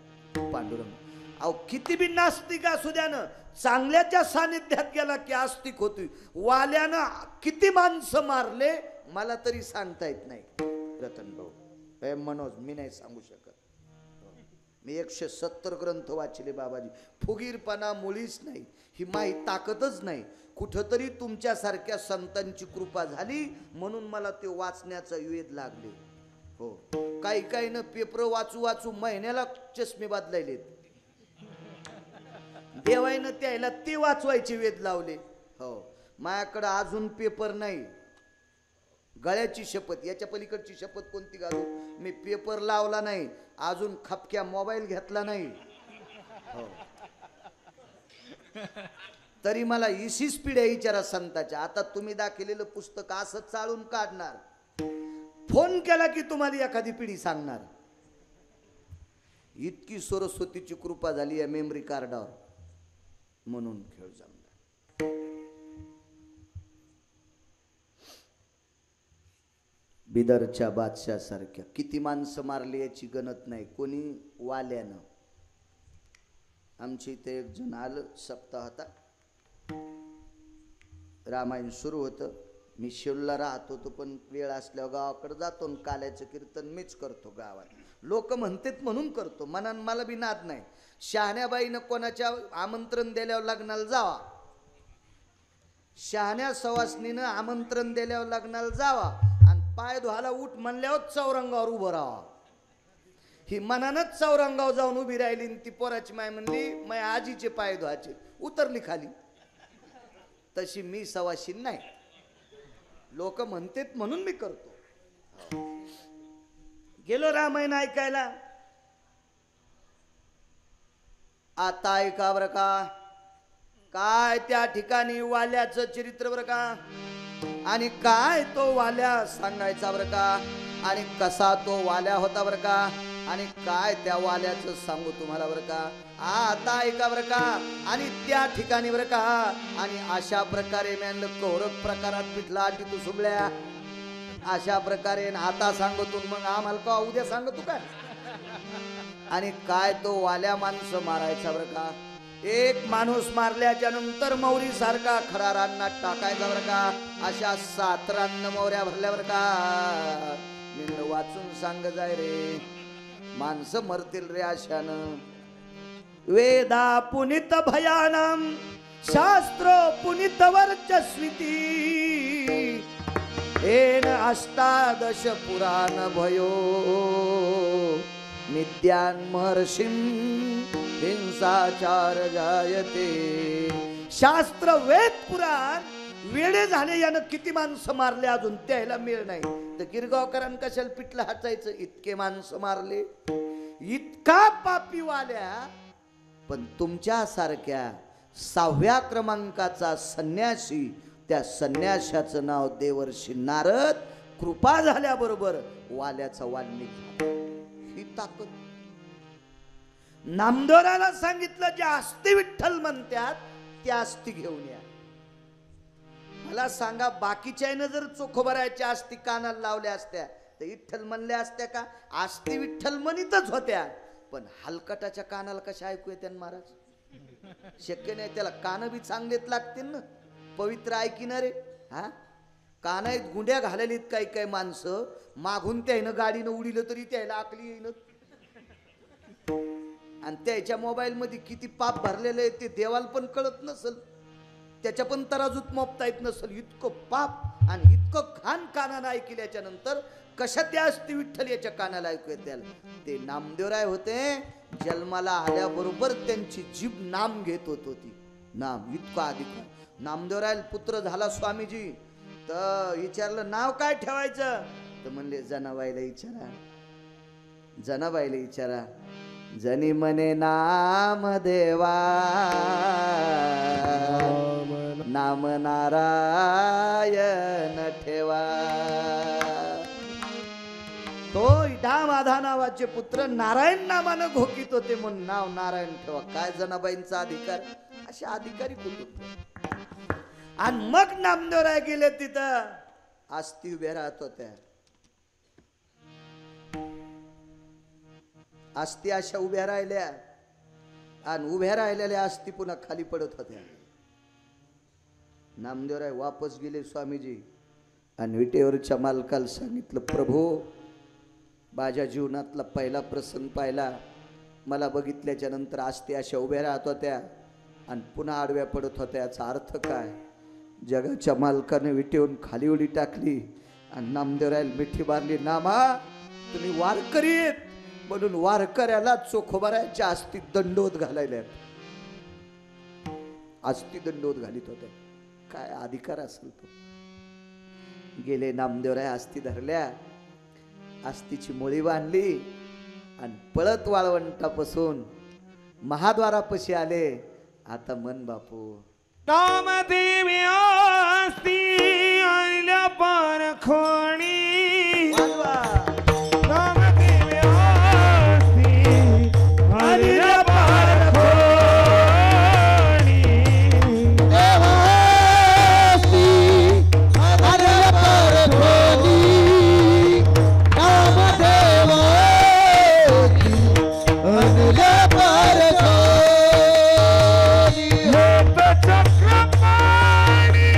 पांडुरंग अहो किती बी नास्तिक असू द्या ना चांगल्याच्या सानिध्यात गेला की आस्तिक होती. वाल्यानं किती माणसं मारले मला तरी सांगता येत नाही रतन भाऊ. मनोज मी नाही सांगू शकत. मी 170 ग्रंथ वाचले बाबाजी. फुगीरपणा मुळीच नाही. ही माही ताकदच नाही. कुठंतरी तुमच्यासारख्या संतांची कृपा झाली म्हणून मला ते वाचण्याचा वेध लागले. हो काही काही न पेपर वाचू वाचू महिन्याला चष्मे बदलायलेत. देवाईनं त्याला ते वाचवायचे वेध लावले. हो माझ्याकडे अजून पेपर नाही. गळ्याची शपथ याच्या पलीकडची शपथ कोणती घालू. मी पेपर लावला नाही अजून. खपक्या मोबाईल घेतला नाही. हो तरी मला इसी स्पीड आहे विचारा संताच्या. आता तुम्ही दाखवलेलं पुस्तक असं चाळून काढणार. फोन केला की तुम्हाला एखादी पिढी सांगणार. इतकी सरस्वतीची कृपा झाली या मेमरी कार्डावर म्हणून खेळ जमला. बिदरच्या बादशाह सारख्या किती माणसं मारली याची गणत नाही. कोणी वाल्यानं. आमच्या इथे एक जण आलं सप्ताह होता. रामायण सुरू होतं. मी शेवला राहत होतो पण वेळ असल्यावर गावाकडे जातो. काल्याचं कीर्तन मीच करतो गावात. लोक म्हणतात म्हणून करतो. मनान मला बी नाद नाही. शहाण्याबाईनं कोणाच्या आमंत्रण दिल्यावर लग्नाला जावा. शहाण्या सवासनीनं आमंत्रण दिल्यावर लग्नाला जावा आणि पाय धुवायला उठ म्हणल्यावर चौरंगावर उभं राहा. ही मनानच चौरंगावर जाऊन उभी राहिली. ती पोराची माय म्हणली मै आजीचे पाय धुवायचे. उतरली खाली. तशी मी सवाशीन नाही. लोक म्हणतात म्हणून मी करतो. गेलो रामायण ऐकायला. आता ऐका बरं का काय त्या ठिकाणी वाल्याचं चरित्र बरं का. आणि काय तो वाल्या सांगायचा बरं का. आणि कसा तो वाल्या होता बरं का. आणि काय त्या वाल्याचं सांगू तुम्हाला बरं का. आता ऐका बरं का. आणि त्या ठिकाणी बरं का. आणि अशा प्रकारे म्हणलं कौरव प्रकारात पिठला आटी तू सुबल्या अशा प्रकारे. आता सांगतो मग आम्हाला का उद्या सांगतो का. आणि काय तो वाल्या माणसं मारायचा बरं का. एक माणूस मारल्याच्या नंतर मौरी सारखा खरा रानात टाकायचा बरं का. अशा 7 रान मौऱ्या भरल्या बरं का. मी वाचून सांग जाय रे माणसं मरतील रे अशानं. वेदा पुनित भयानम शास्त्र पुनित वर्चस्विती एन 18 पुराण भयो नित्यान महर्षिं हिंसाचार जायते. शास्त्र वेद पुराण वेडे झाले यानं किती माणसं मारले अजून त्याला मेळ नाही. तर गिरगावकरांना कशाला पिठलं हाचायचं. इतके माणसं मारले इतका पापी वाल्या. पण तुमच्या सारख्या 6व्या क्रमांकाचा संन्यासी त्या संन्याशाचं नाव देवर्षी नारद. कृपा झाल्याबरोबर वाल्याचा वाल्मिक ही ताकद. नामदेवराला सांगितलं जे अस्ति विठ्ठल म्हणतात त्या अस्ति घेऊन या. मला सांगा बाकीच्यानं जर चोखोबराच्या अस्ति कानाला लावल्या असत्या तर विठ्ठल म्हणल्या असत्या का. अस्ति विठ्ठल म्हणतच होत्या पण हलकटाच्या कानाला कशा ऐकू येत्या महाराज. शक्य नाही. त्याला कान बी चांगलेच लागतील ना पवित्र ऐकिणारे. हा कानात गुंड्या घालेलीत काही काही माणसं मागून त्यानं गाडीनं उडीलं तरी त्याला आकली येईन. आणि त्याच्या मोबाईल मध्ये किती पाप भरलेलं आहे ते देवाला पण कळत नसल. त्याच्या पण तराजूत मोपता येत नसल. इतकं पाप आणि इतकं घाण कानाला ऐकल्याच्या नंतर कशा त्या अस्ति विठ्ठल याच्या कानाला ऐकू येत. ते नामदेवराय होते जन्माला आल्याबरोबर त्यांची जीभ नाम घेत होती. नाम इतका अधिकार. नामदेवराय पुत्र झाला स्वामीजी तर विचारलं नाव काय ठेवायचं. तर म्हणले जनाबाईला विचारा. जनाबाईला विचारा. जनी मने नाम देवा नाम नारायण ठेवा. तो इडा माधा नावाचे पुत्र नारायण नामानं घोकीत होते म्हणून नाव नारायण ठेवा. काय जनाबाईंचा अधिकार. असे अधिकारी कुटुंब. आणि मग नामदेवराय गेले तिथं अस्ति उभ्या राहत होत्या. अस्ति अशा उभ्या राहिल्या आणि उभ्या राहिलेल्या अस्ति पुन्हा खाली पडत होत्या. नामदेवराय वापस गेले स्वामीजी आणि विटेवरच्या मालकाला सांगितलं प्रभू माझ्या जीवनातला पहिला प्रसंग पाहिला. मला बघितल्याच्या नंतर अस्ति अशा उभ्या राहत होत्या आणि पुन्हा आडव्या पडत होत्या. याचा अर्थ काय. जगाच्या मालकाने विटेवून खाली उडी टाकली आणि नामदेवरायला मिठी मारली. नामा तुम्ही वारकरीत म्हणून वारकऱ्याला चोखोबाराच्या अस्ति दंडोत घालायला. अस्ति दंडोत घालीत होत्या. काय अधिकार असेल तो. गेले नामदेवराय अस्ति धरल्या. अस्तिची मुळी बांधली आणि पळत वाळवंटापासून महाद्वारापाशी आले. आता मन बापू नामदेवी अस्ति आल्या परखोणी. नामदेवी अस्ति आल्या परखोणी. देवा अस्ति आल्या परखोणी. नामदेव अस्ति आल्या परखोणी. चक्रपाणी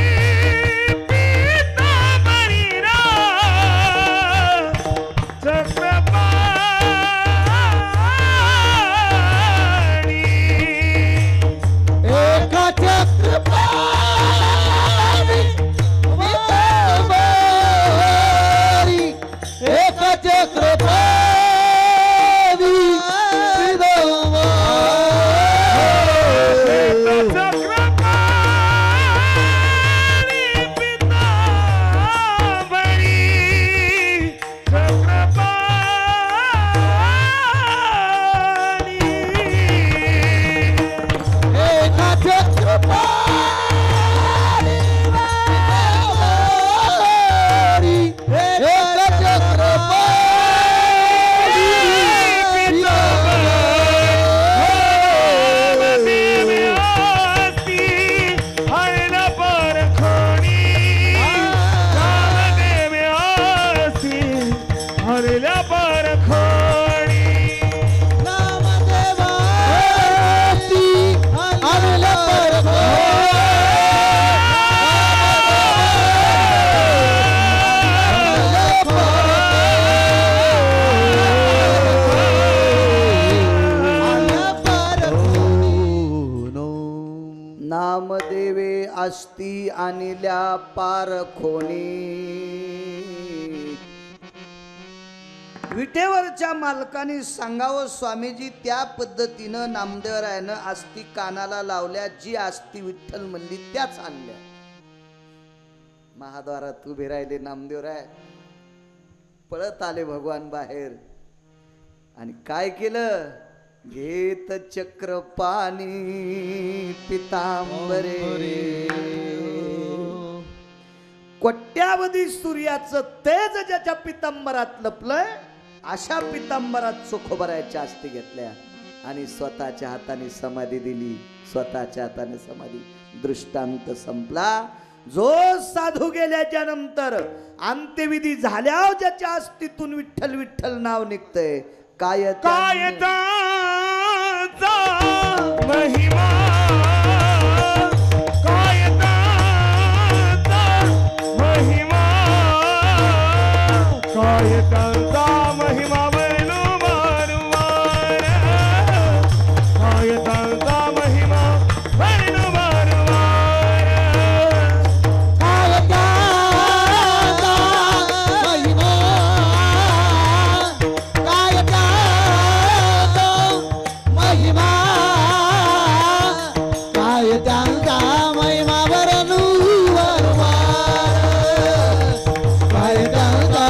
आणल्या पारखोनी. विटेवरच्या मालकाने सांगावं स्वामीजी, त्या पद्धतीनं नामदेवरायानं आस्ती कानाला लावल्या. जी आस्ती विठ्ठल म्हणली त्याच आणल्या. महाद्वारात उभे राहिले नामदेवराय, पळत आले भगवान बाहेर आणि काय केलं? घेत चक्र पाणी पितांबरे. कोट्यावधी सूर्याचं तेज ज्याच्या पितांबरात लपलंय, अशा पितांबरात चोखोबराच्या आस्ती घेतल्या आणि स्वतःच्या हाताने समाधी दिली. स्वतःच्या हाताने समाधी. दृष्टांत संपला. जो साधू गेल्याच्या नंतर अंत्यविधी झाल्यावर ज्याच्या अस्तित्वातून विठ्ठल विठ्ठल नाव निघतंय, काय कायदाचा महिमा, कायदाचा महिमा, कायदाचा महिमा वैनु मारुवार, कायदाचा महिमा वैनु मारुवार, कायदाचा महिमा, कायदाचा महिमा, कायदाचा महिमा वरनु वरवार, कायदाचा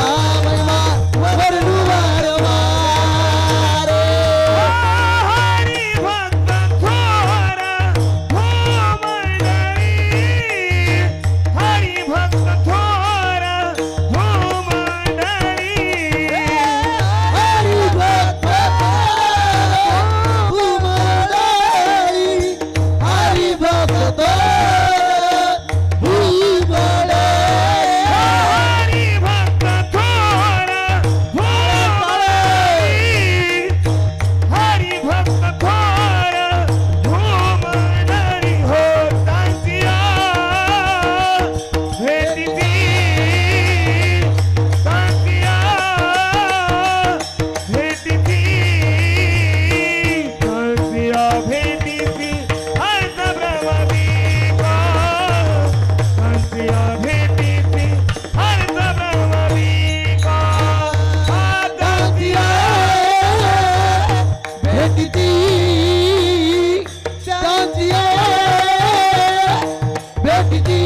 महिमा वरनु वरवार. हरी भक्त थोर हो मंडळी, हरी भक्त थोर हो मंडळी, हरी भक्त भूमंडळी, हरी भक्त भूमंडळी. हरी भक्त थोर हो मंडळी, हरी भक्त थोर हो मंडळी. हो तांतिया भेटीती, तांतिया भेटीती, तांतिया भेटीती, अर्ध ब्रह्मदीपा, तांतिया भेटीती, अर्ध ब्रह्मदीपा, तांतिया भेटीती, तांतिया भेटीती,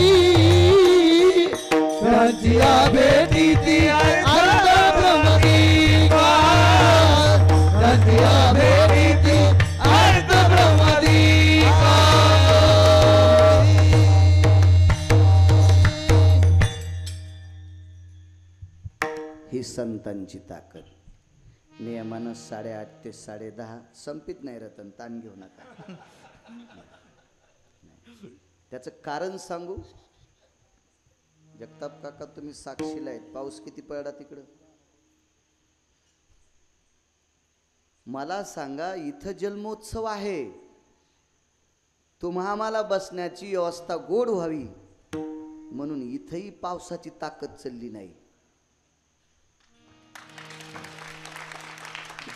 तांतिया भेटीती, अर्ध ब्रह्मदीपा, तांतिया भेटीती, अर्ध ब्रह्मदीपा. ही संतांची ताकद. नियमानं 8:30 ते 10:30 संपित नाही. रतन, ताण घेऊ नका. त्याचं कारण सांगू? जगताप काका, तुम्ही साक्षीला आहेत. पाऊस किती पडला तिकडं? मला सांगा, इथं जन्मोत्सव आहे, तुम्हा आम्हाला बसण्याची व्यवस्था गोड व्हावी म्हणून इथंही पावसाची ताकद चालली नाही.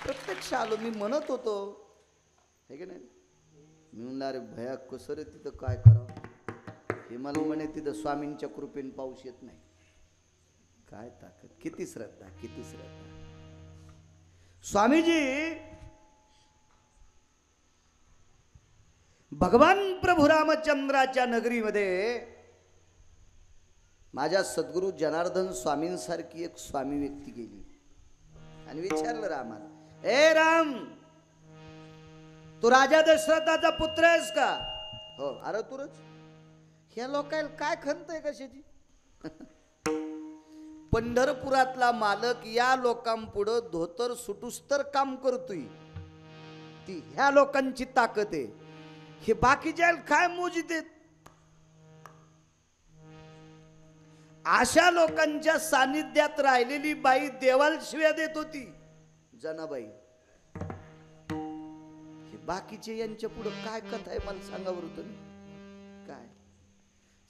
प्रत्यक्ष आलो. मी म्हणत होतो, हे की नाही, मी म्हणलं अरे भया कसं रे, तिथं काय करावं? हे मला म्हणे तिथं स्वामींच्या कृपेने पाऊस येत नाही. काय ताकद, किती श्रद्धा, किती श्रद्धा. स्वामीजी भगवान प्रभू रामचंद्राच्या नगरीमध्ये माझ्या सद्गुरू जनार्दन स्वामींसारखी एक स्वामी व्यक्ती गेली आणि विचारलं रामाला, ए राम, तू राजा दशरथाचा पुत्र आहेस का? हो. अरे तुरच, ह्या लोकांना काय खंत आहे कशाची? पंढरपुरातला मालक या लोकांपुढं धोतर सुटुस्तर काम करतोय. ती ह्या लोकांची ताकद आहे. हे बाकीच्या काय मोजीत आहेत? अशा लोकांच्या सानिध्यात राहिलेली बाई देवाला शिव्या देत होती. जनाबाई, हे बाकीचे यांच्या पुढे काय कथा आहे मला सांगा बरं तुम्ही. काय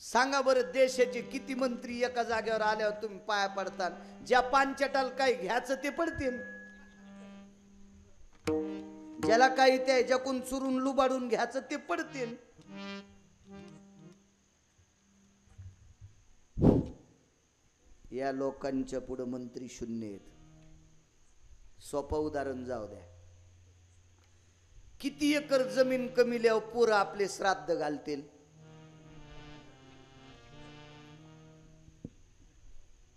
सांगा बरं, देशाचे किती मंत्री एका जागेवर आल्यावर तुम्ही पाया पडतात? ज्या पांचटाल काही घ्यायचं ते पडतील, ज्याला काही त्या ह्याच्याकून चुरून लुबाडून घ्यायचं ते पडतील. या लोकांच्या पुढे मंत्री शून्य आहेत. सोपं उदाहरण जाऊ द्या. किती एकर जमीन कमील्यावर पोरं आपले श्राद्ध घालतील?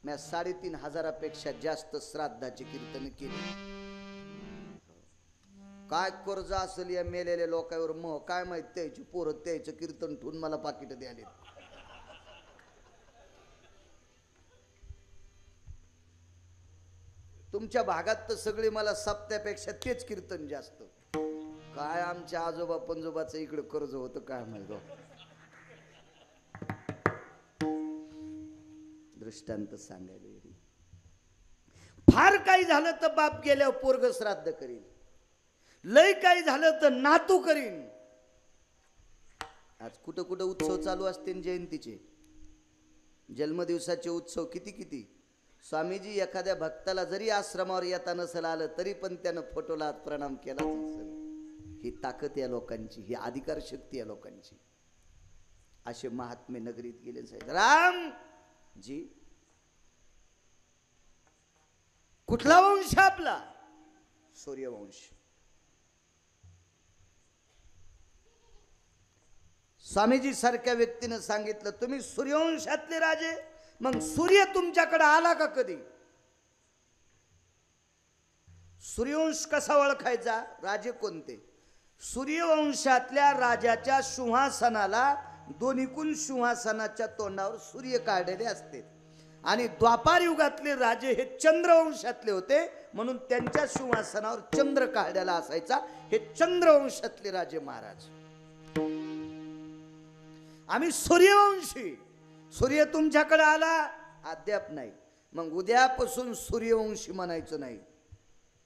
मी 3,500पेक्षा जास्त श्राद्धाची कीर्तन केली. काय कर्ज असेल या मेलेल्या लोकांवर, मग काय माहित, त्याची पोरं त्याचं कीर्तन ठेवून मला पाकिट द्याले. तुमच्या भागात तर सगळे मला सप्त्यापेक्षा तेच कीर्तन जास्त. काय आमच्या आजोबा पंजोबाचं इकडे कर्ज होतं काय माहिती. दृष्टांत सांगायला फार काही झालं तर बाप गेल्यावर पोरग श्राद्ध करील, लय काही झालं तर नातू करीन. आज कुठं कुठं उत्सव चालू असते जयंतीचे, जन्मदिवसाचे उत्सव किती किती. स्वामीजी एखाद्या भक्ताला जरी आश्रमावर येता नसेल आलं तरी पण त्यानं फोटोला प्रणाम केलाच असेल. ही ताकद या लोकांची, ही अधिकार शक्ती या लोकांची. असे महात्मे नगरीत गेले. साहेब राम जी कुठला वंश आपला? सूर्यवंश. स्वामीजी सारख्या व्यक्तीने सांगितलं तुम्ही सूर्यवंशातले राजे, मग सूर्य तुमच्याकडे आला का कधी? सूर्यवंश कसा ओळखायचा? राजे कोणते? सूर्यवंशातल्या राजाच्या सिंहासनाला दोन्हीकून सिंहासनाच्या तोंडावर सूर्य काढलेले असते. आणि द्वापार युगातले राजे हे चंद्रवंशातले होते म्हणून त्यांच्या सिंहासनावर चंद्र काढलेला असायचा. हे चंद्रवंशातले राजे महाराज. आम्ही सूर्यवंशी. सूर्य तुमच्याकडे आला अद्याप नाही, मग उद्यापासून सूर्यवंशी म्हणायचं नाही.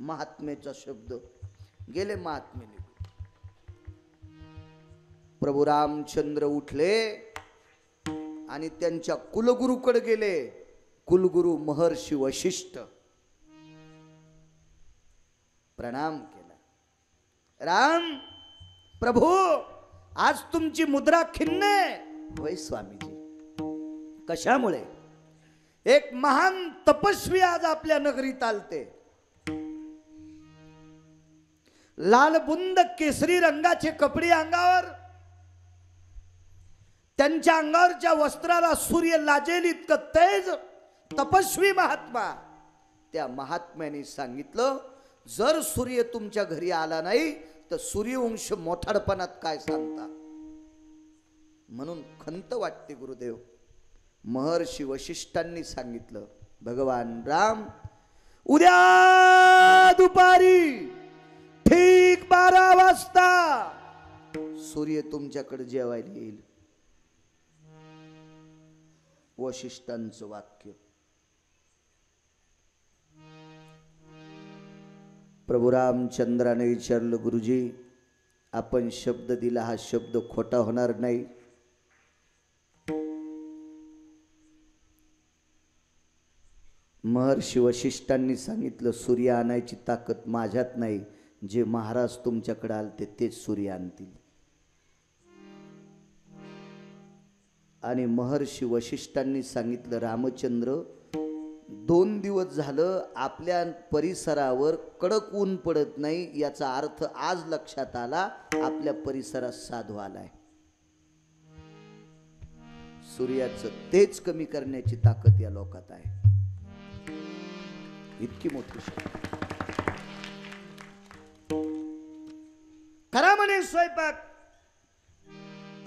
महात्मेचा शब्द गेले. महात्मे प्रभू रामचंद्र उठले आणि त्यांच्या कुलगुरूकडे गेले. कुलगुरू महर्षी वशिष्ठ. प्रणाम केला. राम प्रभू आज तुमची मुद्रा खिन्न आहे. होय स्वामीजी. कशामुळे? एक महान तपस्वी आज आपल्या नगरीत आलते. लाल बुंद केसरी रंगाचे कपडे अंगावर, त्यांच्या अंगावरच्या वस्त्राला सूर्य लाजेल इतकं तेज. तपस्वी महात्मा. त्या महात्म्याने सांगितलं जर सूर्य तुमच्या घरी आला नाही तर सूर्यवंश मोठाडपणात काय सांगता. म्हणून खंत वाटते गुरुदेव. महर्षी वशिष्ठांनी सांगितलं भगवान राम उद्या दुपारी ठीक 12 वाजता सूर्य तुमच्याकडे जेवायला येईल. वशिष्ठांचं वाक्य. प्रभू रामचंद्राने विचारलं गुरुजी आपण शब्द दिला हा शब्द खोटा होणार नाही? महर्षी वशिष्ठांनी सांगितलं सूर्य आणायची ताकद माझ्यात नाही, जे महाराज तुमच्याकडे आलते तेच सूर्य आणतील. आणि महर्षी वशिष्ठांनी सांगितलं रामचंद्र 2 दिवस झालं आपल्या परिसरावर कडक ऊन पडत नाही, याचा अर्थ आज लक्षात आला आपल्या परिसरात साधू आलाय. सूर्याचं तेज कमी करण्याची ताकद या लोकात आहे. इतकी मोठी खरा म्हणे स्वयंपाक.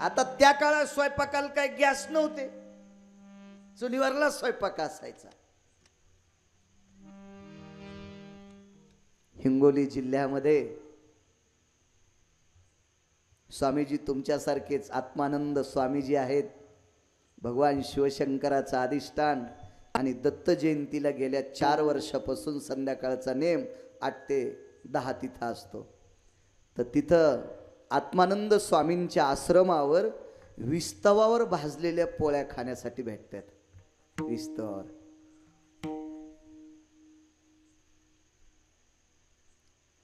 आता त्या काळात स्वयंपाकाला काही गॅस नव्हते, चुलीवरला स्वयंपाक असायचा. हिंगोली जिल्ह्यामध्ये स्वामीजी तुमच्यासारखेच आत्मानंद स्वामीजी आहेत. भगवान शिवशंकराचं अधिष्ठान. आणि दत्त जयंतीला गेल्या 4 वर्षापासून संध्याकाळचा नेम 8 ते 10 तिथं असतो. तर तिथं आत्मानंद स्वामींच्या आश्रमावर विस्तवावर भाजलेल्या पोळ्या खाण्यासाठी भेटतात. विस्तवावर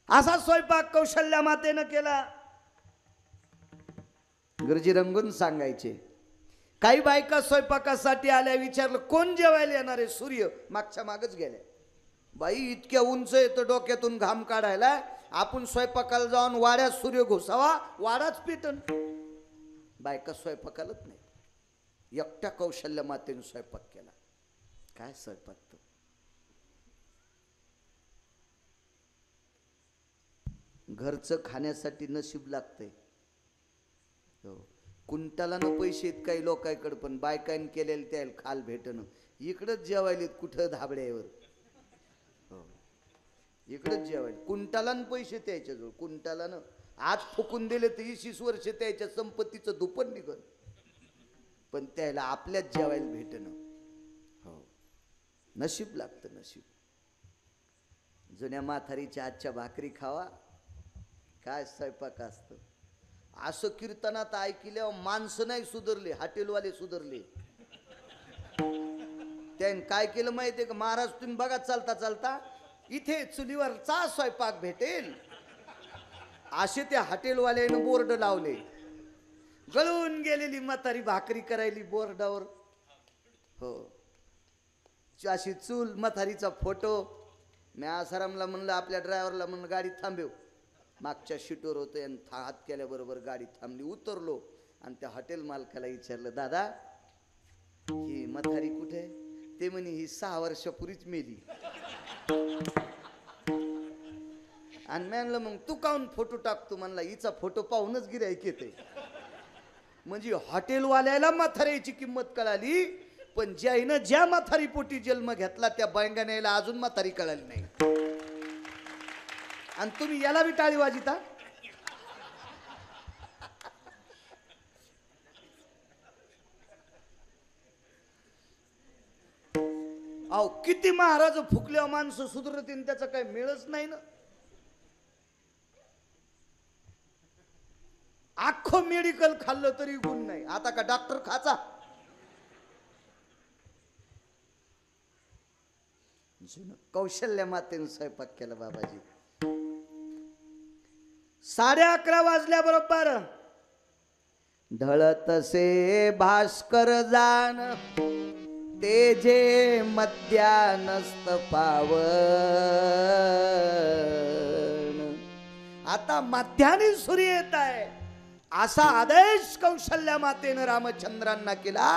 असा स्वयंपाक कौशल्या मातेनं केला. गुरुजी रंगून सांगायचे काही बायका स्वयंपाकासाठी आल्या, विचारलं कोण जेवायला येणार आहे? सूर्य. मागच्या मागच गेल्या. बाई इतक्या उंच येतं डोक्यातून घाम काढायला, आपण स्वयंपाकाला जाऊन वाड्यात सूर्य घुसावा, वाडाच पेटन. बायका स्वयंपाकालाच नाही. एकट्या कौशल्य मातेने स्वयंपाक केला. काय स्वयंपाक तो! घरचं खाण्यासाठी नशीब लागतंय. हो, कुंटालानं पैसे आहेत काही लोकांकडे, पण बायकांनी केलेले त्याला खाल भेटणं. इकडंच जेवायलेत कुठं धाबड्यावर. हो, इकडंच जेवायला कुंटालानं पैसे त्याच्याजवळ. कुंटालानं आज फुकून दिले तर 20 वर्ष त्याच्या संपत्तीचं दुप्पट निघल, पण त्याला आपल्याच जेवायला भेटणं. हो, नशीब लागतं, नशीब. जुन्या म्हातारीच्या आजच्या भाकरी खावा, काय स्वयंपाक असतं. असं कीर्तनात ऐकल्यावर माणसं नाही सुधरले, हॉटेलवाले सुधरले. त्याने काय केलं माहितीये का? महाराज तुम्ही बघा, चालता चालता इथे चुलीवरचा स्वयंपाक भेटेल असे त्या हॉटेलवाल्यानं बोर्ड लावले. गळून गेलेली म्हातारी भाकरी करायली बोर्डावर. हो, अशी चूल, म्हातारीचा फोटो. मी आसारामला म्हणलं, आपल्या ड्रायव्हरला म्हणलं गाडी थांबव. मागच्या सीटवर होते आणि हात केल्याबरोबर गाडी थांबली. उतरलो आणि त्या हॉटेल मालकाला विचारलं, दादा ही म्हातारी कुठे? ते म्हणे ही 6 वर्षापूर्वीच मेली. आणि म्हणलं मग तू काऊन फोटो टाकतो? म्हणला हिचा फोटो पाहूनच गिऱ्हाईक येते. म्हणजे हॉटेलवाल्याला म्हातारीची किंमत कळाली, पण ज्यानं ज्या म्हातारी पोटी जन्म घेतला त्या बैंगण्याला अजून म्हातारी कळाली नाही. आणि तुम्ही याला बी टाळी वाजिता. अहो, किती महाराज फुकल्या माणसं सुधरतील, त्याचा काही मिळच नाही ना. अख्खं मेडिकल खाल्लं तरी गुण नाही. आता का डॉक्टर खाचा? कौशल्य मातेने स्वयंपाक केला बाबाजी. 11:30 वाजल्याबरोबर ढळतसे भास्कर जाण, तेजे मध्यानस्त पावन. आता मध्यानी सूर्य येत आहे असा आदेश कौशल्या मातेनं रामचंद्रांना केला.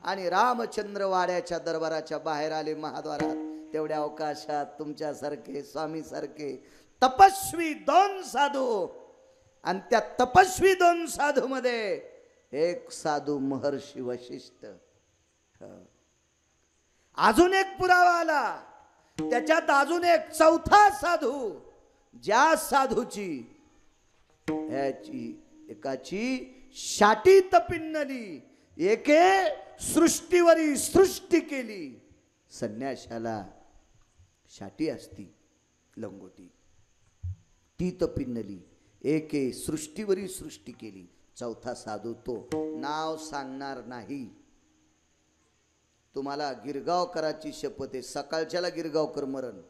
आणि रामचंद्र वाड्याच्या दरबाराच्या बाहेर आले महाद्वारात. तेवढ्या अवकाशात तुमच्यासारखे स्वामी सारखे तपस्वी 2 साधू, आणि त्या तपस्वी 2 साधू मध्ये एक साधू महर्षी वशिष्ठ. अजून एक पुरावा आला, त्याच्यात अजून एक 4था साधू. ज्या साधूची एकाची शाटी तपिन्नली, एके सृष्टीवरी सृष्टी केली. संन्याशाला शाटी असती लंगोटी, ती तपिन्नली, एके सृष्टीवरी सृष्टी केली. 4था साधू तो. नाव सांगणार नाही. तुम्हाला गिरगावकराची शपथ आहे, सकाळच्याला गिरगावकर मरण.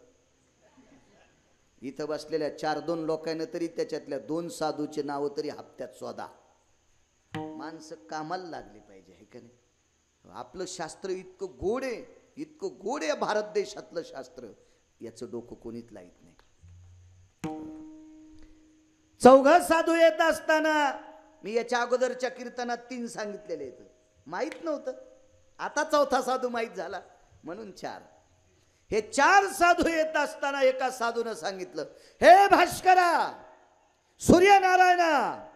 इथं बसलेल्या 4-2 लोकांना तरी त्याच्यातल्या 2 साधूचे नाव तरी हप्त्यात शोधा. माणसं कामाला लागली पाहिजे, है का नाही? आपलं शास्त्र इतकं गोड आहे, इतकं गोड आहे भारत देशातलं शास्त्र, याचं डोकं कोणीच लाईत नाही. 4 साधू येत असताना, मी याच्या अगोदरच्या कीर्तनात 3 सांगितलेले आहेत, माहित नव्हतं. आता 4था साधू माहित झाला म्हणून 4. हे 4 साधू येत असताना एका साधूनं सांगितलं, हे भास्करा, सूर्यनारायणा,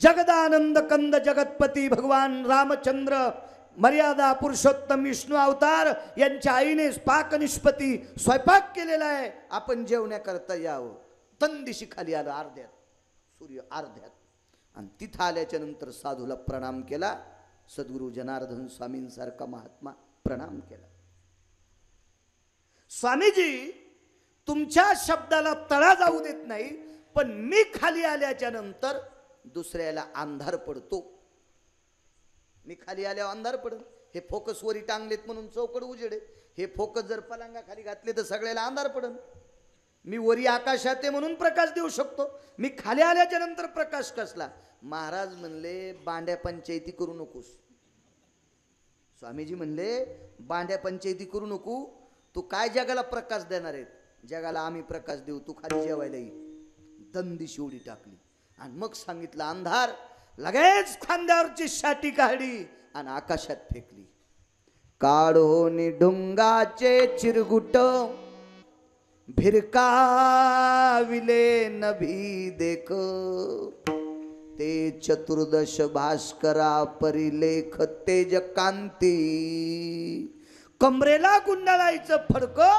जगदानंद कंद जगतपती भगवान रामचंद्र मर्यादा पुरुषोत्तम विष्णू अवतार यांच्या आईने पाक निष्पत्ती स्वयंपाक केलेला आहे, आपण जेवण्याकरता यावं. तंदिशी खाली आलं अर्ध्यात, सूर्य अर्ध्यात. आणि तिथं आल्याच्या नंतर साधूला प्रणाम केला. सद्गुरु जनार्दन स्वामींसारखा महात्मा प्रणाम केला. स्वामीजी, तुमच्या शब्दाला तडा जाऊ देत नाही, पण मी खाली आल्याच्या नंतर दुसऱ्याला अंधार पडतो. मी खाली आल्यावर अंधार पडत. हे फोकस वरी टांगलेत म्हणून चौकड उजेडे. हे फोकस जर पलंगा खाली घातले तर सगळ्याला अंधार पडन. मी वरी आकाशात आहे म्हणून प्रकाश देऊ शकतो, मी खाली आल्याच्या नंतर प्रकाश कसला? महाराज म्हणले, बांड्या पंचायती करू नकोस. स्वामीजी म्हणले बांड्या पंचायती करू नको, तू काय जगाला प्रकाश देणार आहेत? जगाला आम्ही प्रकाश देऊ, तू खाली जेवायला ये. दंदी शिवडी टाकली आणि मग सांगितलं अंधार. लगेच खांद्यावरची शाटी काढली आणि आकाशात फेकली. काढोनी ढुंगाचे चिरगुट भिरकाविले नभी देख, ते चतुर्दश भास्करा परिलेख तेज कांती. कमरेला गुंडाळायचं फडकं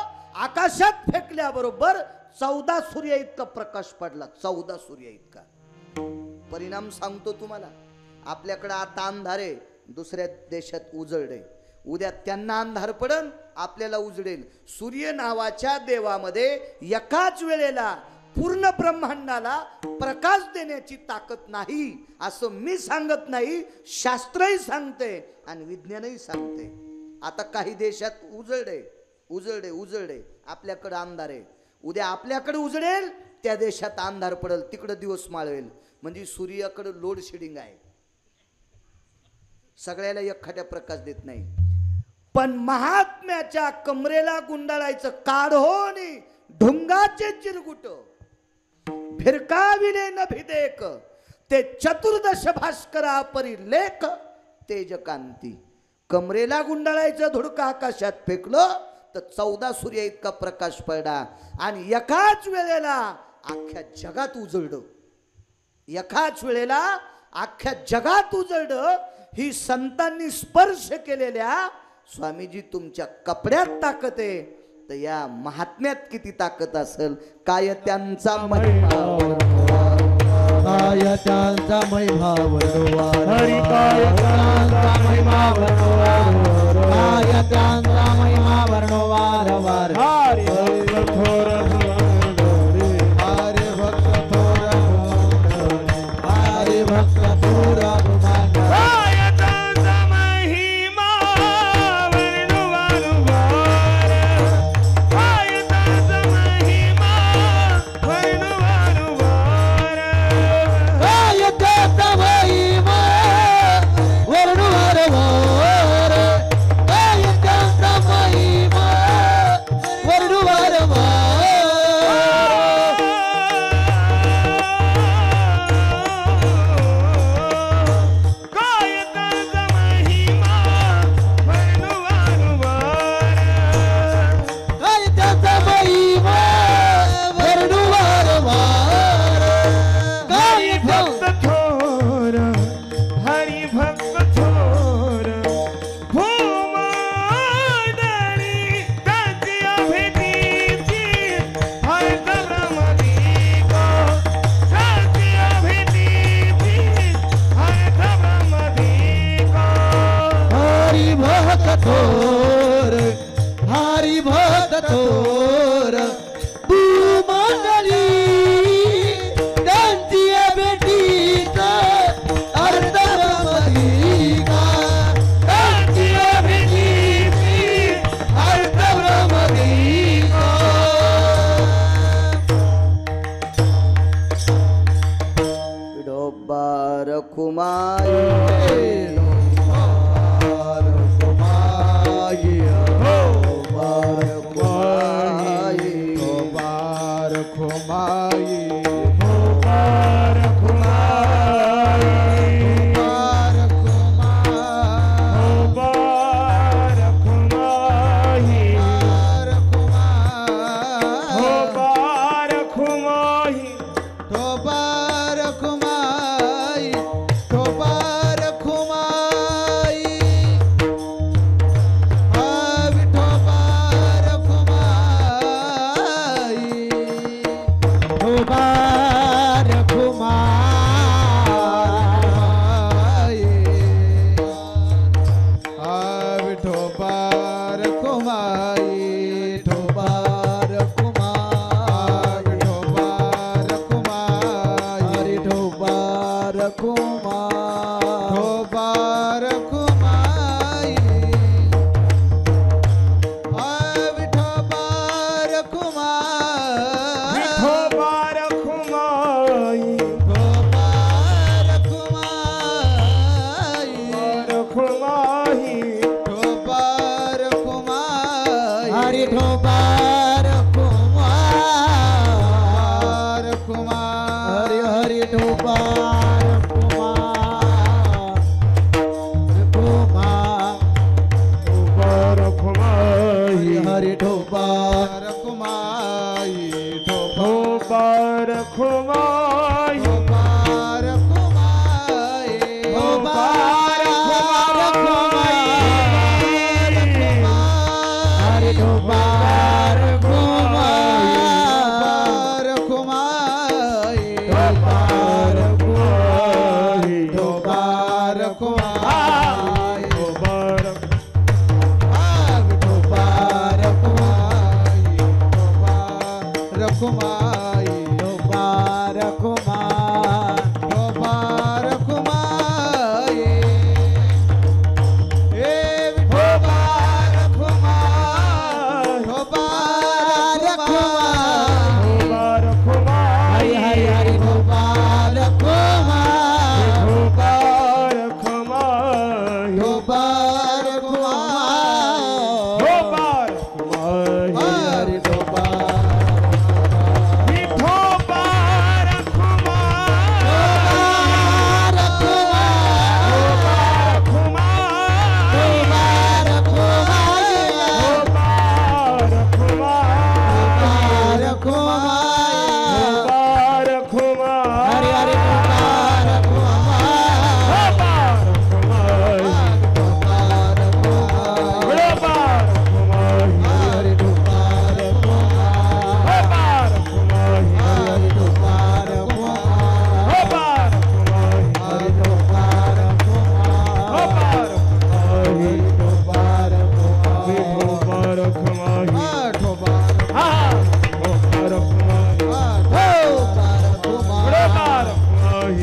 आकाशात फेकल्याबरोबर 14 सूर्य इतका प्रकाश पडला. 14 सूर्य इतका. परिणाम सांगतो तुम्हाला. आपल्याकडे आता अंधार आहे, दुसऱ्या देशात उजळ आहे. उद्या त्यांना अंधार पडन, आपल्याला उजडेल. सूर्य नावाच्या देवामध्ये एकाच वेळेला पूर्ण ब्रह्मांडाला प्रकाश देण्याची ताकद नाही असं मी सांगत नाही, शास्त्रही सांगते आणि विज्ञानही सांगते. आता काही देशात उजळडे उजळडे उजळडे, आपल्याकडे अंधार आहे. उद्या आपल्याकडे उजळेल, त्या देशात अंधार पडेल, तिकडे दिवस माळवेल. म्हणजे सूर्याकडे लोड शेडिंग आहे, सगळ्याला एकखाट्या प्रकाश देत नाही. पण महात्म्याच्या कमरेला गुंडाळायचं काढोनी ढुंगाचे चिरगुट फिरकाविले न भिदेक, ते चतुर्दश भास्करा परिलेख तेजकांती. कमरेला गुंडाळायचं धुडका आकाशात फेकलं तर 14 सूर्य इतका प्रकाश पडला आणि एकाच वेळेला अख्ख्या जगात उजळलं. एकाच वेळेला अख्ख्या जगात उजळलं. ही संतांनी स्पर्श केलेल्या स्वामीजी तुमच्या कपड्यात ताकद आहे, तर या महात्म्यात किती ताकद असेल. काय त्यांचा महिमा, काय त्यांचा महिमा वर्णवार, हरी काय त्यांचा महिमा वर्णवार, काय त्यांचा महिमा वर्णवार वार. हरी भक्त थोर हरे भक्त थोर, हरे भक्त थोर काय त्यांचा महिमा वर्णवार वार, काय त्यांचा महिमा वर्णवार वार. काय त्यांचा महिमा वर्णवार वार, काय त्यांचा महिमा वर्णवार वार. काय त्यांचा महिमा वर्णवार वार. काय त्याचा महिमा वर्णवार वार. काय भक्त थोर, हरी भक्त थोर, भूमादरी त्याची अभितीची हरत ब्रह्मदीप, त्याची अभितीची हरत ब्रह्मदीप. हरी भक्त थोर, हरी भक्त थोर, तू मंडळी त्यांची भेटीचा अर्थ ब्रह्मदीपा, त्यांची भेटीची अर्थ ब्रह्मदीपा. डोबार कुमार हरी ठोबार कुमार कुमार हरी ठोबार कुमार कुमार कुमार हरी ठोबार कुमाई ठोबार कुमार ठोबार कुमाई ठोबार हरी ठोबार कुमार कुमाई ठोबार कुमाई ठोबार कुमाई ठोबार ठोबार कुमाई ठोबार कुमार ठोबार कुमाई हे ठोबार कुमार ठोबार कुमार ठोबार कुमार हरी हरी हरी ठोबार कुमार ठोबार कुमार ठोबार कुमार ठोबार कुमार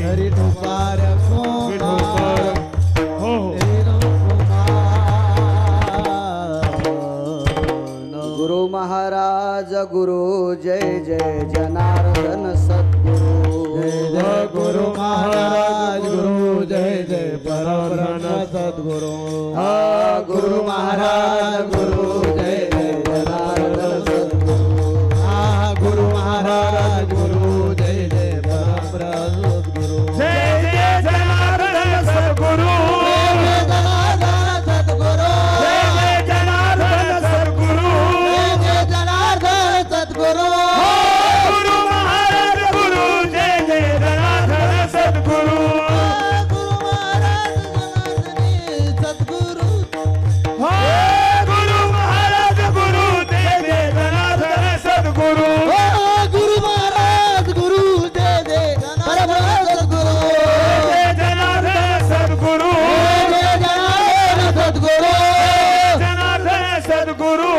हरी ठोबार ठोबार गुरु महाराज गुरु जय जय जनार्दन सद्गुरु जय गुरु महाराज गुरु जय जय परब्रह्म सद्गुरु गुरु महाराज गुरु जय जय जनार्दन सद्गुरु गुरु महाराज गुरु जय जय परब्रह्म सद्गुरु जय जय जनार्दन सद्गुरु जय जय जनार्दन सद्गुरु जय जय जनार्दन सद्गुरु जय जय जनार्दन सद्गुरु गुरु महाराज गुरु जय जय जनार्दन सद्गुरु गुरु महाराज जनार्दनी सद्गुरु गुरु महाराज गुरु जय जय जनार्दन सद्गुरु गुरु महाराज गुरु जय जय परब्रह्म सद्गुरु जय जनार्दन सद्गुरु जय जनार्दन सद्गुरु जनार्दन सद्गुरु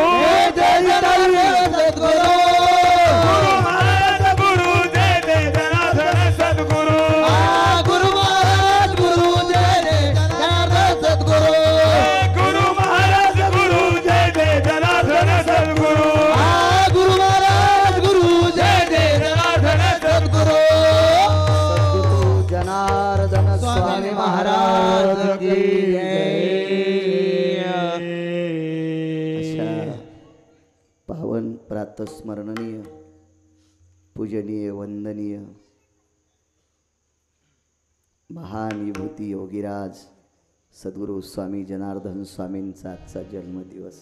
जय जनार्दन सद्गुरु गुरु महाराज गुरु जय जय जनार्दन सद्गुरु गुरु महाराज गुरु जय जय जनार्दन सद्गुरु गुरु महाराज गुरु जय जय जनार्दन सद्गुरु गुरु महाराज गुरु जय जय जनार्दन सद्गुरु सद्गुरु जनार्दन स्वामी महाराज की अशा पावन प्रातस्मरणीय पूजनीय वंदनीय महान विभूती योगीराज सद्गुरु स्वामी जनार्दन स्वामींचा आजचा जन्मदिवस.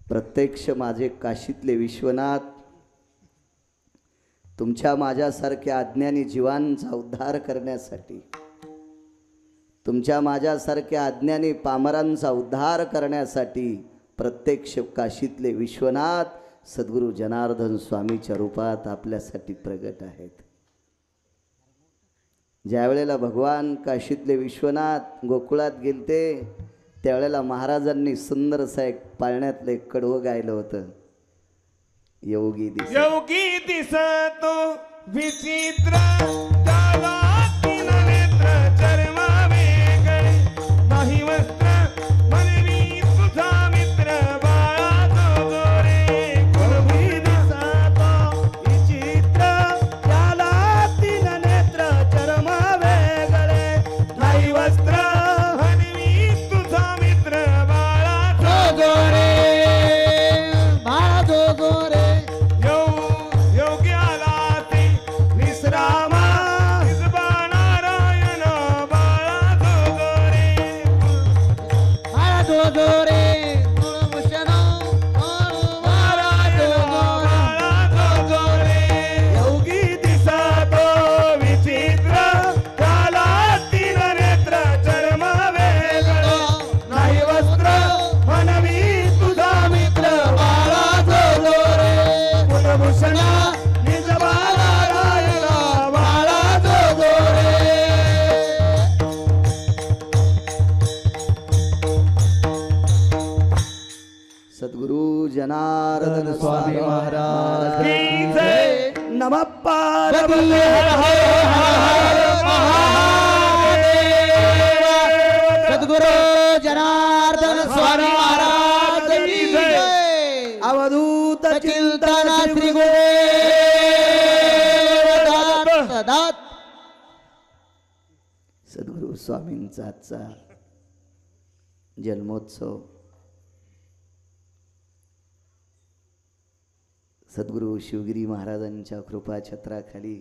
प्रत्यक्ष माझे काशीतले विश्वनाथ तुमच्या माझ्यासारख्या अज्ञानी जीवांचा उद्धार करण्यासाठी, तुमच्या माझ्यासारख्या अज्ञानी पामरांचा उद्धार करण्यासाठी प्रत्यक्ष काशीतले विश्वनाथ सद्गुरु जनार्दन स्वामीच्या रूपात आपल्यासाठी प्रगट आहेत. ज्या वेळेला भगवान काशीतले विश्वनाथ गोकुळात गेलते त्यावेळेला महाराजांनी सुंदरसा एक पाळण्यातलं एक कडवं गायलं होतं. योगी दिस योगी दिसतो विचित्र त्याला तीन नेत्र चर्म वेगळे नाही वस्त्र मनवी तुझा मित्र बाळा तो गोरे योगी दिसतो विचित्र त्याला तीन नेत्र चर्म वेगळे नाही वस्त्र मनवी तुझा मित्र बाळा तो गोरे रे कुळभूषण महाराज जो रे. योगी दिसतो विचित्र त्याला तीन नेत्र चर्म वेगळं नाही वस्त्र म्हणवी तुझा मित्र महाराज जो रे कुलभूषण निज बाला राहिला महाराज जो रे. सद्गुरु जनार्दन स्वामी महाराज की जय. नमः पार्वती सद्गुरु जनार्दन स्वामी महाराज की जय. अवधूत चिंतन श्री गुरुदेव दत्त. सद्गुरु स्वामींचा आजचा जन्मोत्सव सद्गुरु शिवगिरी महाराजांच्या कृपा छत्राखाली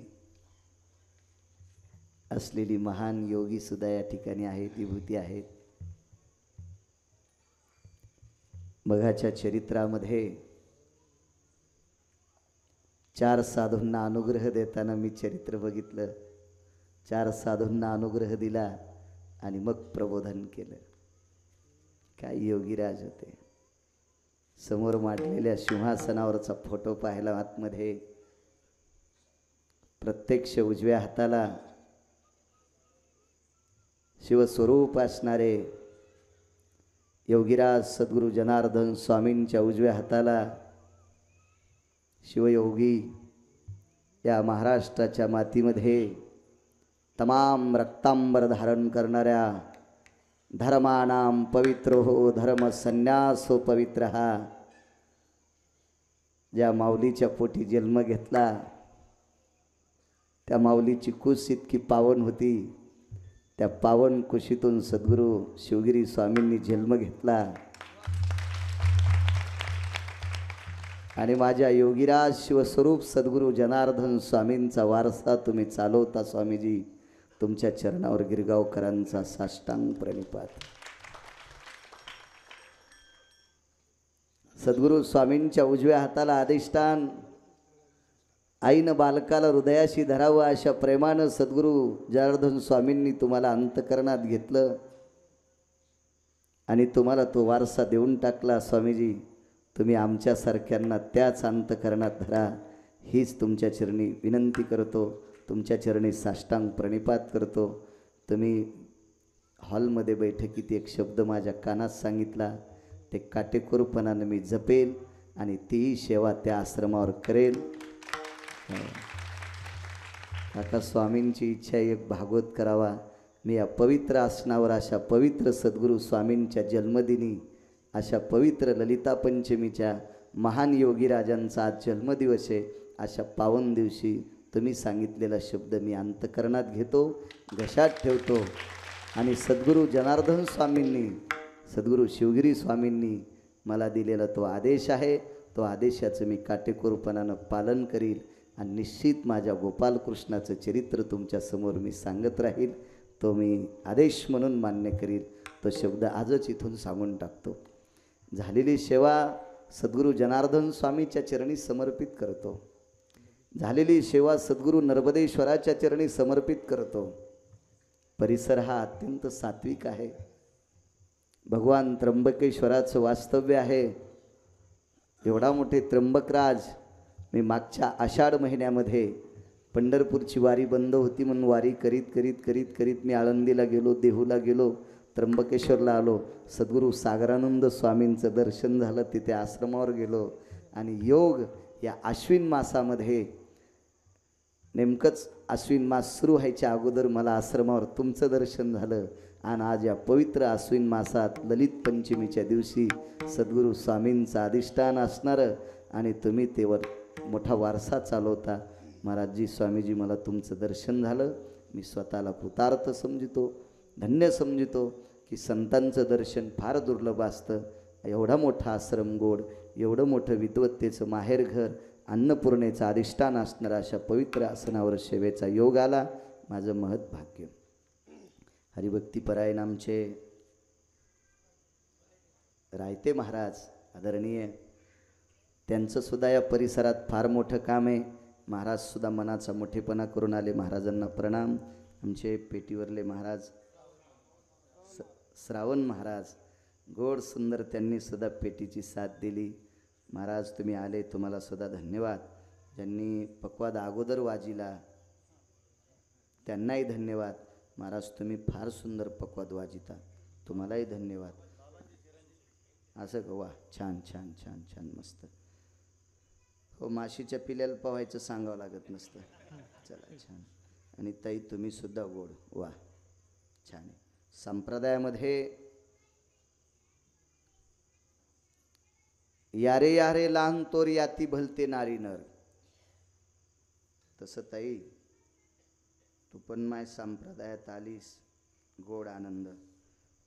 असलेली महान योगी सुद्धा या ठिकाणी आहेत, विभूती आहेत. मघाच्या चरित्रामध्ये 4 साधूंना अनुग्रह देताना मी चरित्र बघितलं. 4 साधूंना अनुग्रह दिला आणि मग प्रबोधन केलं. काय योगीराज होते. समोर मांडलेल्या सिंहासनावरचा फोटो पाहिला आतमध्ये. प्रत्यक्ष उजव्या हाताला शिवस्वरूप असणारे योगीराज सद्गुरु जनार्दन स्वामींच्या उजव्या हाताला शिवयोगी या महाराष्ट्राच्या मातीमध्ये तमाम रक्तांबर धारण करणाऱ्या धर्मानाम पवित्रो हो धर्म संन्यासो पवित्र हा ज्या माऊलीच्या पोटी जन्म घेतला त्या माऊलीची कुस इतकी पावन होती. त्या पावन कुशीतून सद्गुरू शिवगिरी स्वामींनी जन्म घेतला आणि माझ्या योगीराज शिवस्वरूप सद्गुरू जनार्दन स्वामींचा वारसा तुम्ही चालवता. स्वामीजी तुमच्या चरणावर गिरगावकरांचा साष्टांग प्रणिपात. सद्गुरू स्वामींच्या उजव्या हाताला अधिष्ठान. आईनं बालकाला हृदयाशी धरावं अशा प्रेमानं सद्गुरू जनार्दन स्वामींनी तुम्हाला अंतकरणात घेतलं आणि तुम्हाला तो वारसा देऊन टाकला. स्वामीजी तुम्ही आमच्यासारख्यांना त्याच अंतकरणात धरा हीच तुमच्या चरणी विनंती करतो. तुमच्या चरणी साष्टांग प्रणिपात करतो. तुम्ही हॉलमध्ये बैठकीत एक शब्द माझ्या कानात सांगितला ते काटेकोरपणानं मी जपेल आणि तीही सेवा त्या आश्रमावर करेल. काका स्वामींची इच्छा एक भागवत करावा. मी या पवित्र आसनावर अशा पवित्र सद्गुरू स्वामींच्या जन्मदिनी अशा पवित्र ललिता पंचमीच्या महान योगीराजांचा आज जन्मदिवस आहे. अशा पावन दिवशी तुम्ही सांगितलेला शब्द मी अंतकरणात घेतो, घशात ठेवतो आणि सद्गुरू जनार्दन स्वामींनी सद्गुरू शिवगिरी स्वामींनी मला दिलेला तो आदेश आहे. तो आदेशाचं मी काटेकोरपणानं पालन करील आणि निश्चित माझ्या गोपालकृष्णाचं चरित्र तुमच्यासमोर मी सांगत राहील. तो मी आदेश म्हणून मान्य करील. तो शब्द आजच इथून सांगून टाकतो. झालेली सेवा सद्गुरू जनार्दन स्वामीच्या चरणी समर्पित करतो. झालेली सेवा सद्गुरू नर्मदेश्वराच्या चरणी समर्पित करतो. परिसर हा अत्यंत सात्विक आहे. भगवान त्र्यंबकेश्वराचं वास्तव्य आहे. एवढा मोठे त्र्यंबकराज. मी मागच्या आषाढ महिन्यामध्ये पंढरपूरची वारी बंद होती म्हणून वारी करीत करीत करीत करीत मी आळंदीला गेलो, देहूला गेलो, त्र्यंबकेश्वरला आलो. सद्गुरू सागरानंद स्वामींचं दर्शन झालं. तिथे आश्रमावर गेलो आणि योग या आश्विन मासामध्ये नेमकंच आश्विन मास सुरू व्हायच्या अगोदर मला आश्रमावर तुमचं दर्शन झालं. आणि आज या पवित्र आश्विन मासात ललित पंचमीच्या दिवशी सद्गुरू स्वामींचं अधिष्ठान असणारं आणि तुम्ही तेवर मोठा वारसा चालवता. महाराजजी स्वामीजी मला तुमचं दर्शन झालं. मी स्वतःला कृतार्थ समजतो, धन्य समजतो की संतांचं दर्शन फार दुर्लभ असतं. एवढा मोठा आश्रम गोड, एवढं मोठं विद्वत्तेचं माहेरघर, अन्नपूर्णेचं अधिष्ठान असणारा अशा पवित्र आसनावर सेवेचा योग आला. माझं महत् भाग्य. हरिभक्तीपरायण आमचे रायते महाराज आदरणीय, त्यांचं सुद्धा या परिसरात फार मोठं काम आहे. महाराज सुद्धा मनाचा मोठेपणा करून आले. महाराजांना प्रणाम. आमचे पेटीवरले महाराज श्रावण महाराज गोड सुंदर, त्यांनी सुद्धा पेटीची साथ दिली. महाराज तुम्ही आले, तुम्हाला सुद्धा धन्यवाद. ज्यांनी पक्वाद अगोदर वाजिला त्यांनाही धन्यवाद. महाराज तुम्ही फार सुंदर पक्वाद वाजिता, तुम्हालाही धन्यवाद. असं का? वा, छान छान छान छान, मस्त. हो, माशीच्या पिल्याला पवायचं सांगावं लागत नसतं. चला, छान. आणि ताई तुम्ही सुद्धा गोड, वा, छान आहे. संप्रदायामध्ये यारे यारे लहान तोर याती भलते नारी नर, तसं ताई तू पण माय संप्रदायात आलीस, गोड आनंद.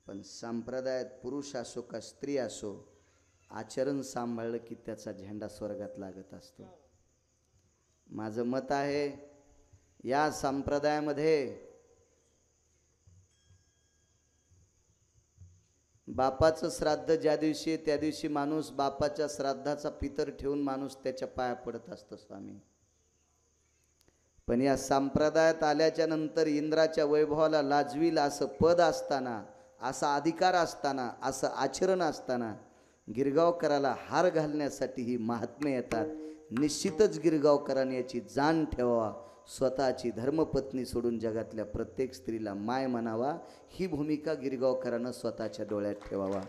पण संप्रदायात पुरुष असो का स्त्री असो, आचरण सांभाळलं की त्याचा झेंडा स्वर्गात लागत असतो. माझं मत आहे, या संप्रदायामध्ये बापाचं श्राद्ध ज्या दिवशी आहे त्या दिवशी माणूस बापाच्या श्राद्धाचा पितर ठेवून माणूस त्याच्या पाया पडत असतो स्वामी. पण या संप्रदायात आल्याच्या नंतर इंद्राच्या वैभवाला लाजवील असं पद असताना, असा अधिकार असताना, असं आचरण असताना गिरगावकराला हार घालण्यासाठी ही महात्मे येतात. निश्चितच गिरगावकरांनी याची जाण ठेवावा. स्वतःची धर्मपत्नी सोडून जगातल्या प्रत्येक स्त्रीला माय म्हणावा, ही भूमिका गिरगावकरांनं स्वतःच्या डोळ्यात ठेवावा.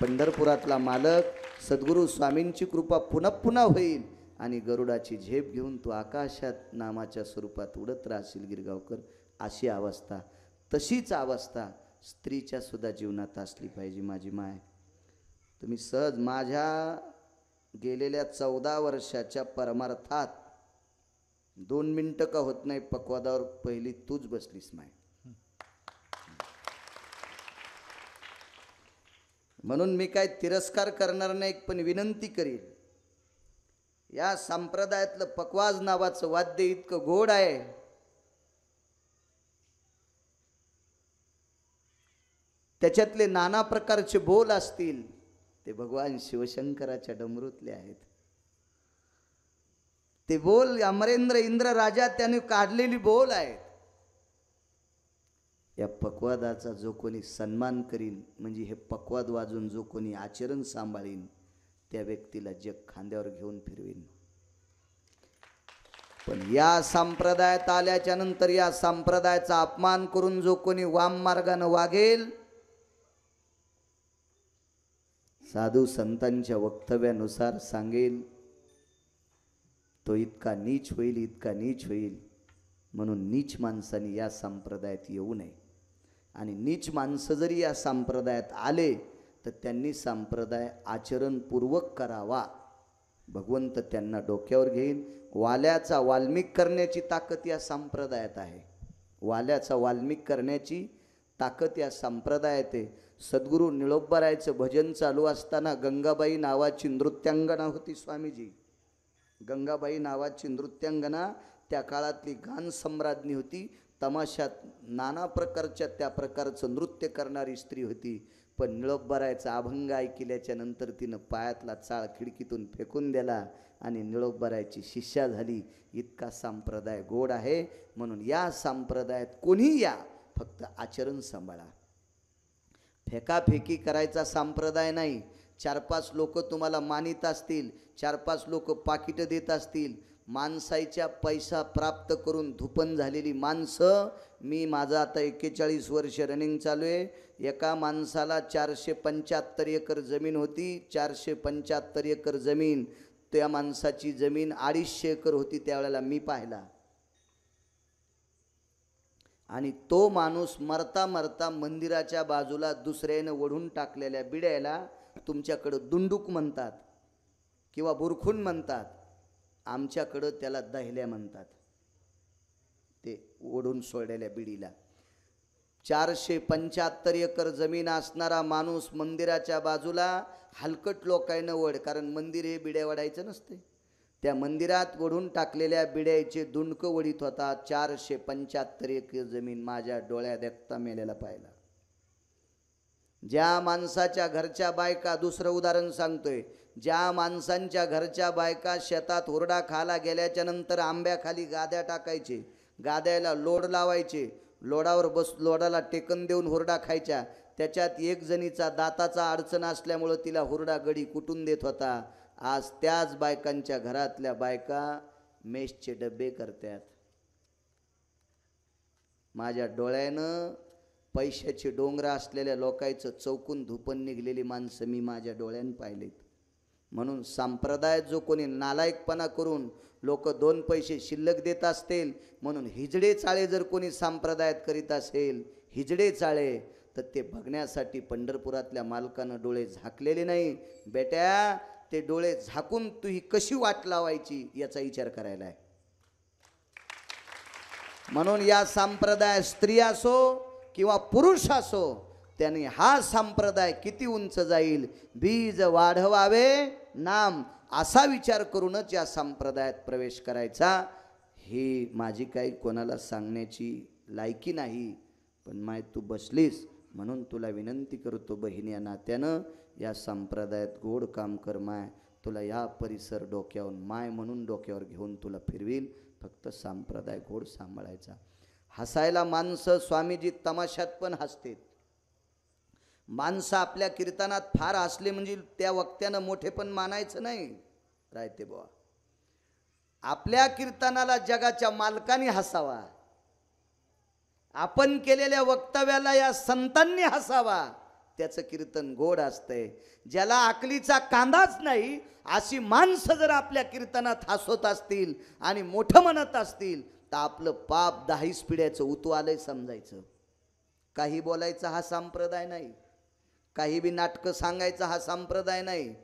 पंढरपुरातला मालक सद्गुरू स्वामींची कृपा पुन्हा पुन्हा होईल आणि गरुडाची झेप घेऊन तू आकाशात नामाच्या स्वरूपात उडत राहशील गिरगावकर. अशी अवस्था, तशीच अवस्था स्त्रीच्या सुद्धा जीवनात असली पाहिजे. माझी माय, तुम्ही सहज माझ्या गेलेल्या 14 वर्षाच्या परमार्थात 2 मिनिटं का होत नाही पक्वादावर पहिली तूच बसलीस माय. म्हणून मी काय तिरस्कार करणार नाही, पण विनंती करीन, या संप्रदायातलं पक्वाज नावाचं वाद्य इतकं गोड आहे, त्याच्यातले नाना प्रकारचे बोल असतील, ते भगवान शिवशंकराच्या डमरूतले आहेत. ते बोल अमरेंद्र इंद्र राजा त्याने काढलेली बोल आहेत. या पक्वादाचा जो कोणी सन्मान करीन, म्हणजे हे पक्वाद वाजून जो कोणी आचरण सांभाळीन, त्या व्यक्तीला जग खांद्यावर घेऊन फिरवीन. पण या संप्रदायात आल्याच्या नंतर या संप्रदायाचा अपमान करून जो कोणी वाम मार्गाने वागेल, साधू संतांच्या वक्तव्यानुसार सांगेल, तो इतका नीच होईल, इतका नीच होईल. म्हणून नीच माणसांनी या संप्रदायात येऊ नये. आणि नीच माणसं जरी या संप्रदायात आले तर त्यांनी संप्रदाय आचरणपूर्वक करावा. भगवंत त्यांना डोक्यावर घेईन. वाल्याचा वाल्मिक करण्याची ताकद या संप्रदायात आहे. वाल्याचा वाल्मिक करण्याची ताकद या संप्रदायात आहे. सद्गुरू निळोबारायचं भजन चालू असताना गंगाबाई नावाची नृत्यांगना होती स्वामीजी. गंगाबाई नावाची नृत्यांगना त्या काळातली गान सम्राज्ञी होती. तमाशात नाना प्रकारच्या त्या प्रकारचं नृत्य करणारी स्त्री होती. पण निळोबारायचा अभंग ऐकल्याच्या नंतर तिनं पायातला चाळ खिडकीतून फेकून दिला आणि निळोबारायची शिष्या झाली. इतका संप्रदाय गोड आहे. म्हणून या संप्रदायात कोणी या, फक्त आचरण सांभाळा. फेकाफेकी करायचा संप्रदाय नाही. 4-5 लोक तुम्हाला मानित असतील, 4-5 लोक पाकिटं देत असतील, माणसाच्या पैसा प्राप्त करून धुपन झालेली माणसं. मी माझं आता 41 वर्ष रनिंग चालू आहे. एका माणसाला 475 एकर जमीन होती. 475 एकर जमीन, त्या माणसाची जमीन 250 एकर होती त्यावेळेला मी पाहिला. आणि तो माणूस मरता मरता मंदिराच्या बाजूला दुसऱ्यानं ओढून टाकलेल्या बिड्याला तुमच्याकडं दुंडूक म्हणतात किंवा बुरखून म्हणतात. आमच्याकडं त्याला दहल्या म्हणतात. ते ओढून सोडलेल्या बिडीला 475 एकर जमीन असणारा माणूस मंदिराच्या बाजूला हलकट लोकांना वड, कारण मंदिर हे बिड्या वडायचं नसते. त्या मंदिरात ओढून टाकलेल्या बिड्याचे दुंडकं वडीत होता. 475 एकर जमीन माझ्या डोळ्यात देखता मेलेला पाहिला. ज्या माणसाच्या घरच्या बायका, दुसरं उदाहरण सांगतोय, ज्या माणसांच्या घरच्या बायका शेतात हुरडा खायला गेल्याच्या नंतर आंब्याखाली गाद्या टाकायचे, गाद्याला लोड लावायचे, लोडावर लोडाला टेकन देऊन हुरडा खायच्या, त्याच्यात एक जणीचा दाताचा अडचण असल्यामुळं तिला हुरडा गडी कुटून देत होता. आज त्याच बायकांच्या घरातल्या बायका मेसचे डबे करतात. माझ्या डोळ्यानं पैशाचे डोंगर असलेल्या लोकांचं चौकून धुपन निघलेली माणसं मी माझ्या डोळ्यानं पाहिलेत. म्हणून संप्रदायात जो कोणी नालायकपणा करून लोक 2 पैसे शिल्लक देत असतील, म्हणून हिजडे चाळे जर कोणी संप्रदायात करीत असेल, हिजडे चाळे, तर ते बघण्यासाठी पंढरपुरातल्या मालकानं डोळे झाकलेले नाही. बेट्या, ते डोळे झाकून तू ही कशी वाट लावायची याचा विचार करायला आहे. म्हणून या संप्रदाय स्त्री असो किंवा पुरुष असो, त्यांनी हा संप्रदाय किती उंच जाईल, बीज वाढवावे नाम, असा विचार करूनच या संप्रदायात प्रवेश करायचा. ही माझी काही कोणाला सांगण्याची लायकी नाही, पण माय तू बसलीस म्हणून तुला विनंती करतो बहिणी या नात्यानं, या संप्रदायात गोड काम कर माय. तुला या परिसर डोक्यावर माय म्हणून डोक्यावर घेऊन तुला फिरवील. फक्त संप्रदाय गोड सांभाळायचा. हसायला माणसं स्वामीजी तमाशात पण हसतात. माणसं आपल्या कीर्तनात फार हसले म्हणजे त्या वक्त्यानं मोठे पण मानायचं नाही राहते बुवा. आपल्या कीर्तनाला जगाच्या मालकाने हसावा, आपण केलेल्या वक्तव्याला या संतांनी हसावा, त्याचं कीर्तन गोड असतंय. ज्याला अकलीचा कांदाच नाही अशी माणसं जर आपल्या कीर्तनात हसवत असतील आणि मोठं म्हणत असतील, तर आपलं पाप 10 पिढ्याचं उतू आलंय समजायचं. काही बोलायचा हा संप्रदाय नाही, काही बी नाटकं सांगायचा हा संप्रदाय नाही.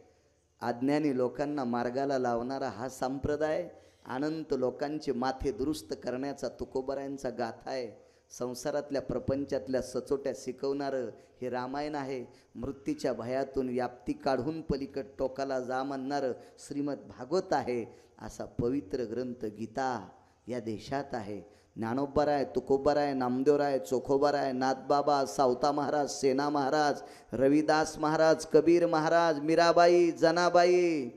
अज्ञानी लोकांना मार्गाला लावणारा हा संप्रदाय, अनंत लोकांचे माथे दुरुस्त करण्याचा तुकोबरायांचा गाथा आहे. संसारातल्या प्रपंचातल्या सचोट्या शिकवणारं हे रामायण आहे. मृत्यूच्या भयातून व्याप्ती काढून पलीकड टोकाला जा म्हणणारं श्रीमद भागवत आहे. असा पवित्र ग्रंथ गीता या देशात आहे. ज्ञानोबराय, तुकोबराय, नामदेवराय, चोखोबराय, नाथबाबा, सावता महाराज, सेना महाराज, रविदास महाराज, कबीर महाराज, मीराबाई, जनाबाई,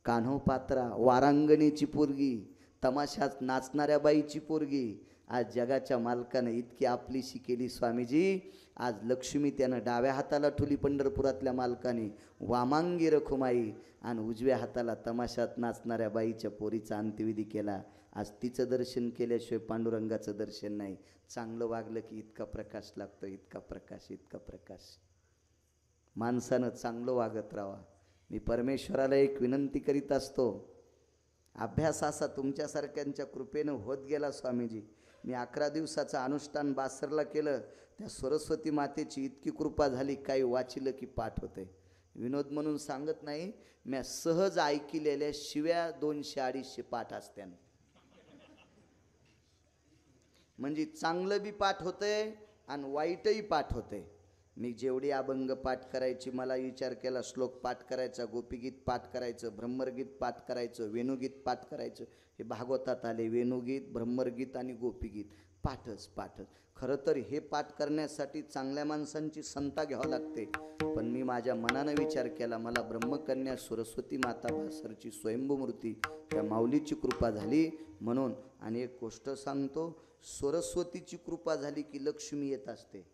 कान्होपात्रा, वारांगणीची पोरगी, तमाशात नाचणाऱ्या बाईची पोरगी, आज जगाच्या मालकानं इतकी आपलीशी केली स्वामीजी. आज लक्ष्मी त्यानं डाव्या हाताला ठुली पंढरपुरातल्या मालकाने, वामांगी रखुमाई, आणि उजव्या हाताला तमाशात नाचणाऱ्या बाईच्या पोरीचा अंत्यविधी केला. आज तिचं दर्शन केल्याशिवाय पांडुरंगाचं दर्शन नाही. चांगलं वागलं की इतका प्रकाश लागतो, इतका प्रकाश, इतका प्रकाश. माणसानं चांगलं वागत राहावा. मी परमेश्वराला एक विनंती करीत असतो. अभ्यास असा तुमच्यासारख्यांच्या कृपेनं होत गेला स्वामीजी. मी 11 दिवसाचं अनुष्ठान बासरला केलं. त्या सरस्वती मातेची इतकी कृपा झाली, काही वाचिलं की पाठ होते. विनोद म्हणून सांगत नाही, मी सहज ऐकलेल्या शिव्या 200-250 पाठ असत्या. म्हणजे चांगलं बी पाठ होते आणि वाईटही पाठ होते. मी जेवढी अभंग पाठ करायची, मला विचार केला श्लोक पाठ करायचा, गोपीगीत पाठ करायचं, ब्रह्मरगीत पाठ करायचं, वेणुगीत पाठ करायचं. हे भागवतात आले, वेणुगीत, ब्रह्मरगीत आणि गोपीगीत पाठच पाठच. खरं तर हे पाठ करण्यासाठी चांगल्या माणसांची संता घ्यावं लागते. पण मी माझ्या मनानं विचार केला, मला ब्रह्मकन्या सरस्वती माता भासरची स्वयंभूमूर्ती त्या माऊलीची कृपा झाली म्हणून. आणि एक गोष्ट सांगतो, सरस्वतीची कृपा झाली की लक्ष्मी येत असते.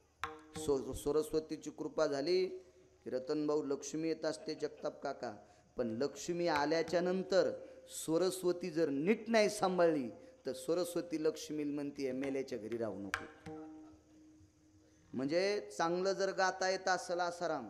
सरस्वतीची कृपा झाली की रतनभाऊ लक्ष्मी येत असते, जगताप काका. पण लक्ष्मी आल्याच्या नंतर सरस्वती जर नीट नाही सांभाळली तर सरस्वती लक्ष्मी म्हणते मेल्याच्या घरी राहू नको. म्हणजे चांगलं जर गाता येत असेल आसाराम,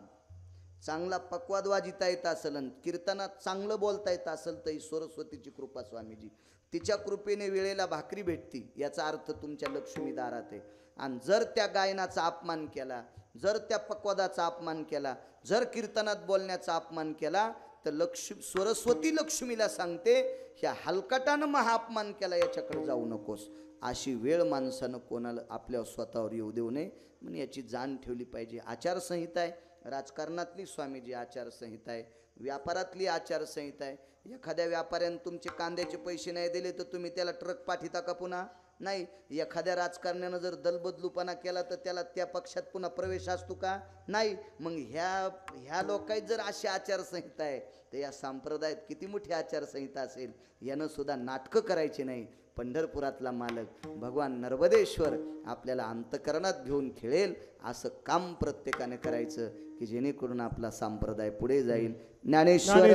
चांगला पक्वाद वाजिता येत असेल, कीर्तनात चांगलं बोलता येत असेल, तर ही सरस्वतीची कृपा स्वामीजी. तिच्या कृपेने वेळेला भाकरी भेटती, याचा अर्थ तुमच्या लक्ष्मी दारात आहे. आणि जर त्या गायनाचा अपमान केला, जर त्या पक्वादाचा अपमान केला, जर कीर्तनात बोलण्याचा अपमान केला, तर सरस्वती लक्ष्मीला सांगते, ह्या हलकटानं महा अपमान केला, याच्याकडे जाऊ नकोस. अशी वेळ माणसानं कोणाला आपल्या स्वतःवर येऊ देऊ नये म्हणून याची जाण ठेवली पाहिजे. आचारसंहिता आहे, राजकारणातली स्वामीजी आचारसंहिता आहे, व्यापारातली आचारसंहिता आहे. एखाद्या व्यापाऱ्यानं तुमचे कांद्याचे पैसे नाही दिले तर तुम्ही त्याला ट्रक पाठीता का पुन्हा? नाही. एखाद्या राजकारण्यानं जर दलबदलूपणा केला तर त्याला त्या पक्षात पुन्हा प्रवेश असतो का? नाही. मग ह्या लोकांत जर अशी आचारसंहिता आहे तर या संप्रदायात किती मोठी आचारसंहिता असेल. यानं सुद्धा नाटकं करायची नाही. पंढरपुरातला मालक भगवान नर्मदेश्वर आपल्याला अंतकरणात घेऊन खेळेल असं काम प्रत्येकाने करायचं की जेणेकरून आपला संप्रदाय पुढे जाईल. ज्ञानेश्वर